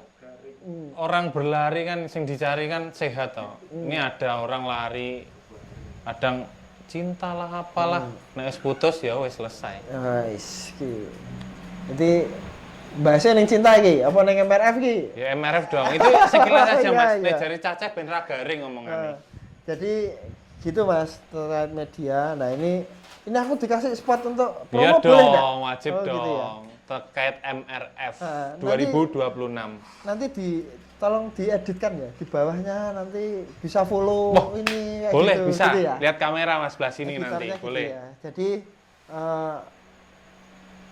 orang berlari kan yang dicari kan sehat toh. Ini ada orang lari kadang cinta lah apalah. Nek wis putus ya wis selesai. Wis iki. Jadi bahasnya ning cinta iki apa ning MRF iki? Ya MRF dong. Itu sekilas aja, Iya, Mas. iya. Nek jari Caceh ben ra garing ngomongannya. Jadi gitu Mas terkait media. Nah ini aku dikasih spot untuk promo Iya boleh nggak? dong, wajib Oh, gitu ya. dong. Terkait MRF Nanti- 2026. Nanti tolong dieditkan ya di bawahnya nanti bisa follow Wah, ini kayak Boleh, gitu, bisa. gitu ya. Lihat kamera Mas sebelah sini nanti. Editornya gitu Boleh. ya. Jadi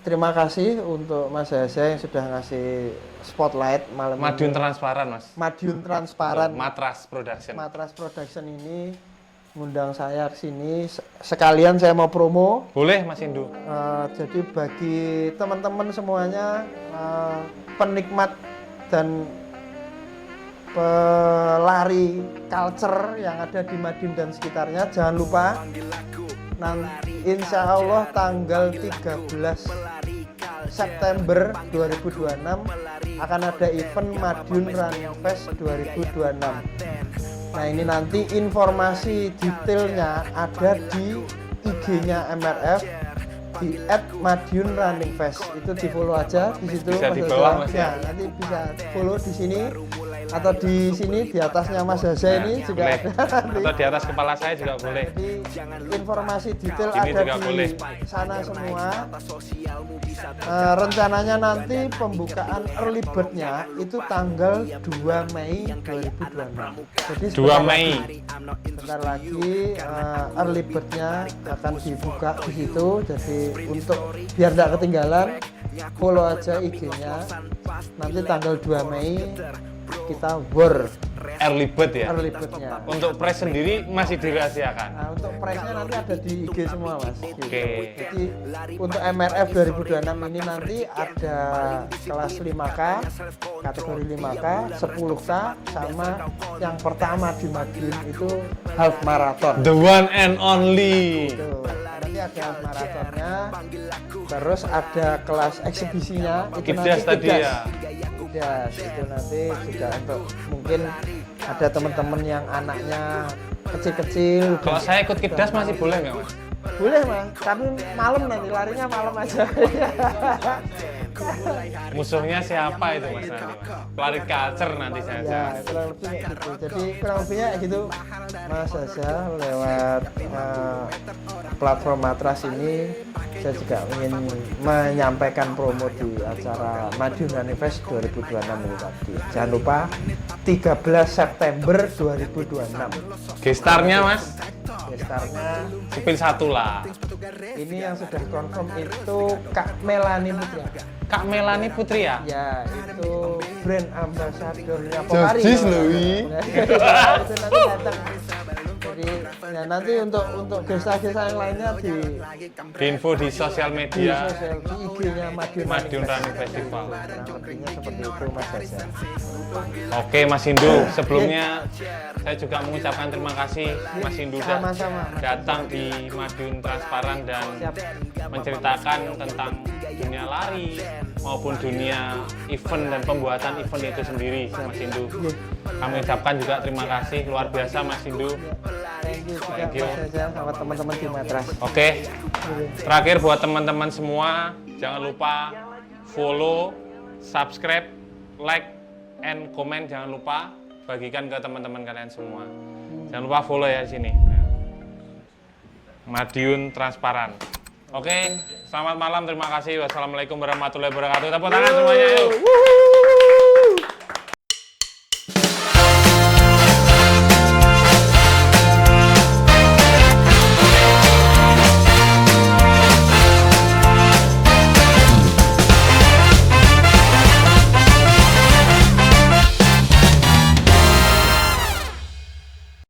terima kasih untuk Mas Hase yang sudah ngasih spotlight malam Madiun ini. transparan, Mas. Madiun transparan. Matras Production. Matras Production ini ngundang saya ke sini sekalian saya mau promo. Boleh, Mas Indu. Jadi bagi teman-teman semuanya penikmat dan pelari culture yang ada di Madiun dan sekitarnya jangan lupa insya Allah tanggal 13 September 2026 akan ada event Madiun Running Fest 2026. Nah ini nanti informasi detailnya ada di IG-nya MRF di @madiunrunningfest. Itu di follow aja di situ. Bisa di Mas bawah, Haza. Mas, ya? Nanti bisa follow di sini atau di sini di atasnya Mas Haza ini juga boleh. ada. Nanti. Atau di atas kepala saya juga boleh. Jadi informasi detail Ini ada juga di boleh. sana semua. Rencananya nanti pembukaan early bird-nya itu tanggal 2 Mei 2026. Jadi 2 Mei. Bentar lagi early bird-nya akan dibuka di situ. Jadi untuk biar tidak ketinggalan, follow aja IG-nya. Nanti tanggal 2 Mei kita war Early bird ya. early bird-nya. Untuk price sendiri masih dirahasiakan. Nah, untuk price-nya nanti ada di IG semua, Mas. Oke. Jadi untuk MRF 2026 ini nanti ada kelas 5K, kategori 5K, 10K, sama yang pertama di Madiun itu half marathon. The one and only. Tuh, nanti ada half marathonnya, terus ada kelas eksibisinya itu Kibdas nanti tadi Kibdas. ya. Kibdas itu nanti juga untuk mungkin ada teman-teman yang anaknya kecil-kecil. Kalau saya ikut Kidas masih boleh nggak Mas? Boleh Mas, tapi malam nanti larinya malam aja. Musuhnya siapa itu Mas nanti Mas? Pelari culture nanti saya. Ya kurang lebih kayak gitu. Jadi kurang lebihnya kayak gitu Mas Saza lewat platform Matras ini saya juga ingin menyampaikan promo di acara Madiun Manifest 2026 ini tadi. Jangan lupa 13 September 2026. Gestarnya Mas, Gestarnya Sepil satu lah. ini yang sudah confirm itu Kak Melani Putri. Kak Melani Putri ya? Ya, itu brand ambassadornya Pokari. Jis kalau loh, nggak Wi. salah. Itu nanti datang. Jadi, ya nanti untuk gesta-gesta yang lainnya di Info di sosial media sosial di IG-nya Madiun Running Festival. Kurang lebihnya seperti itu Mas Saza. Oke Mas Hindu, sebelumnya saya juga mengucapkan terima kasih Mas Hindu sudah Sama-sama, Mas. datang di Madiun Transparan dan Siap. menceritakan tentang dunia lari maupun dunia event dan pembuatan event itu sendiri Mas Hindu. Kami ucapkan juga terima kasih luar biasa Mas Hindu. Thank you juga Thank you. Mas Saza sama teman-teman di Matras. Oke, terakhir buat teman-teman semua, jangan lupa follow, subscribe, like, and comment. Jangan lupa bagikan ke teman-teman kalian semua. Jangan lupa follow ya di sini. Madiun Transparan. Oke, selamat malam, terima kasih. Wassalamualaikum warahmatullahi wabarakatuh. Tepuk tangan semuanya, yuk.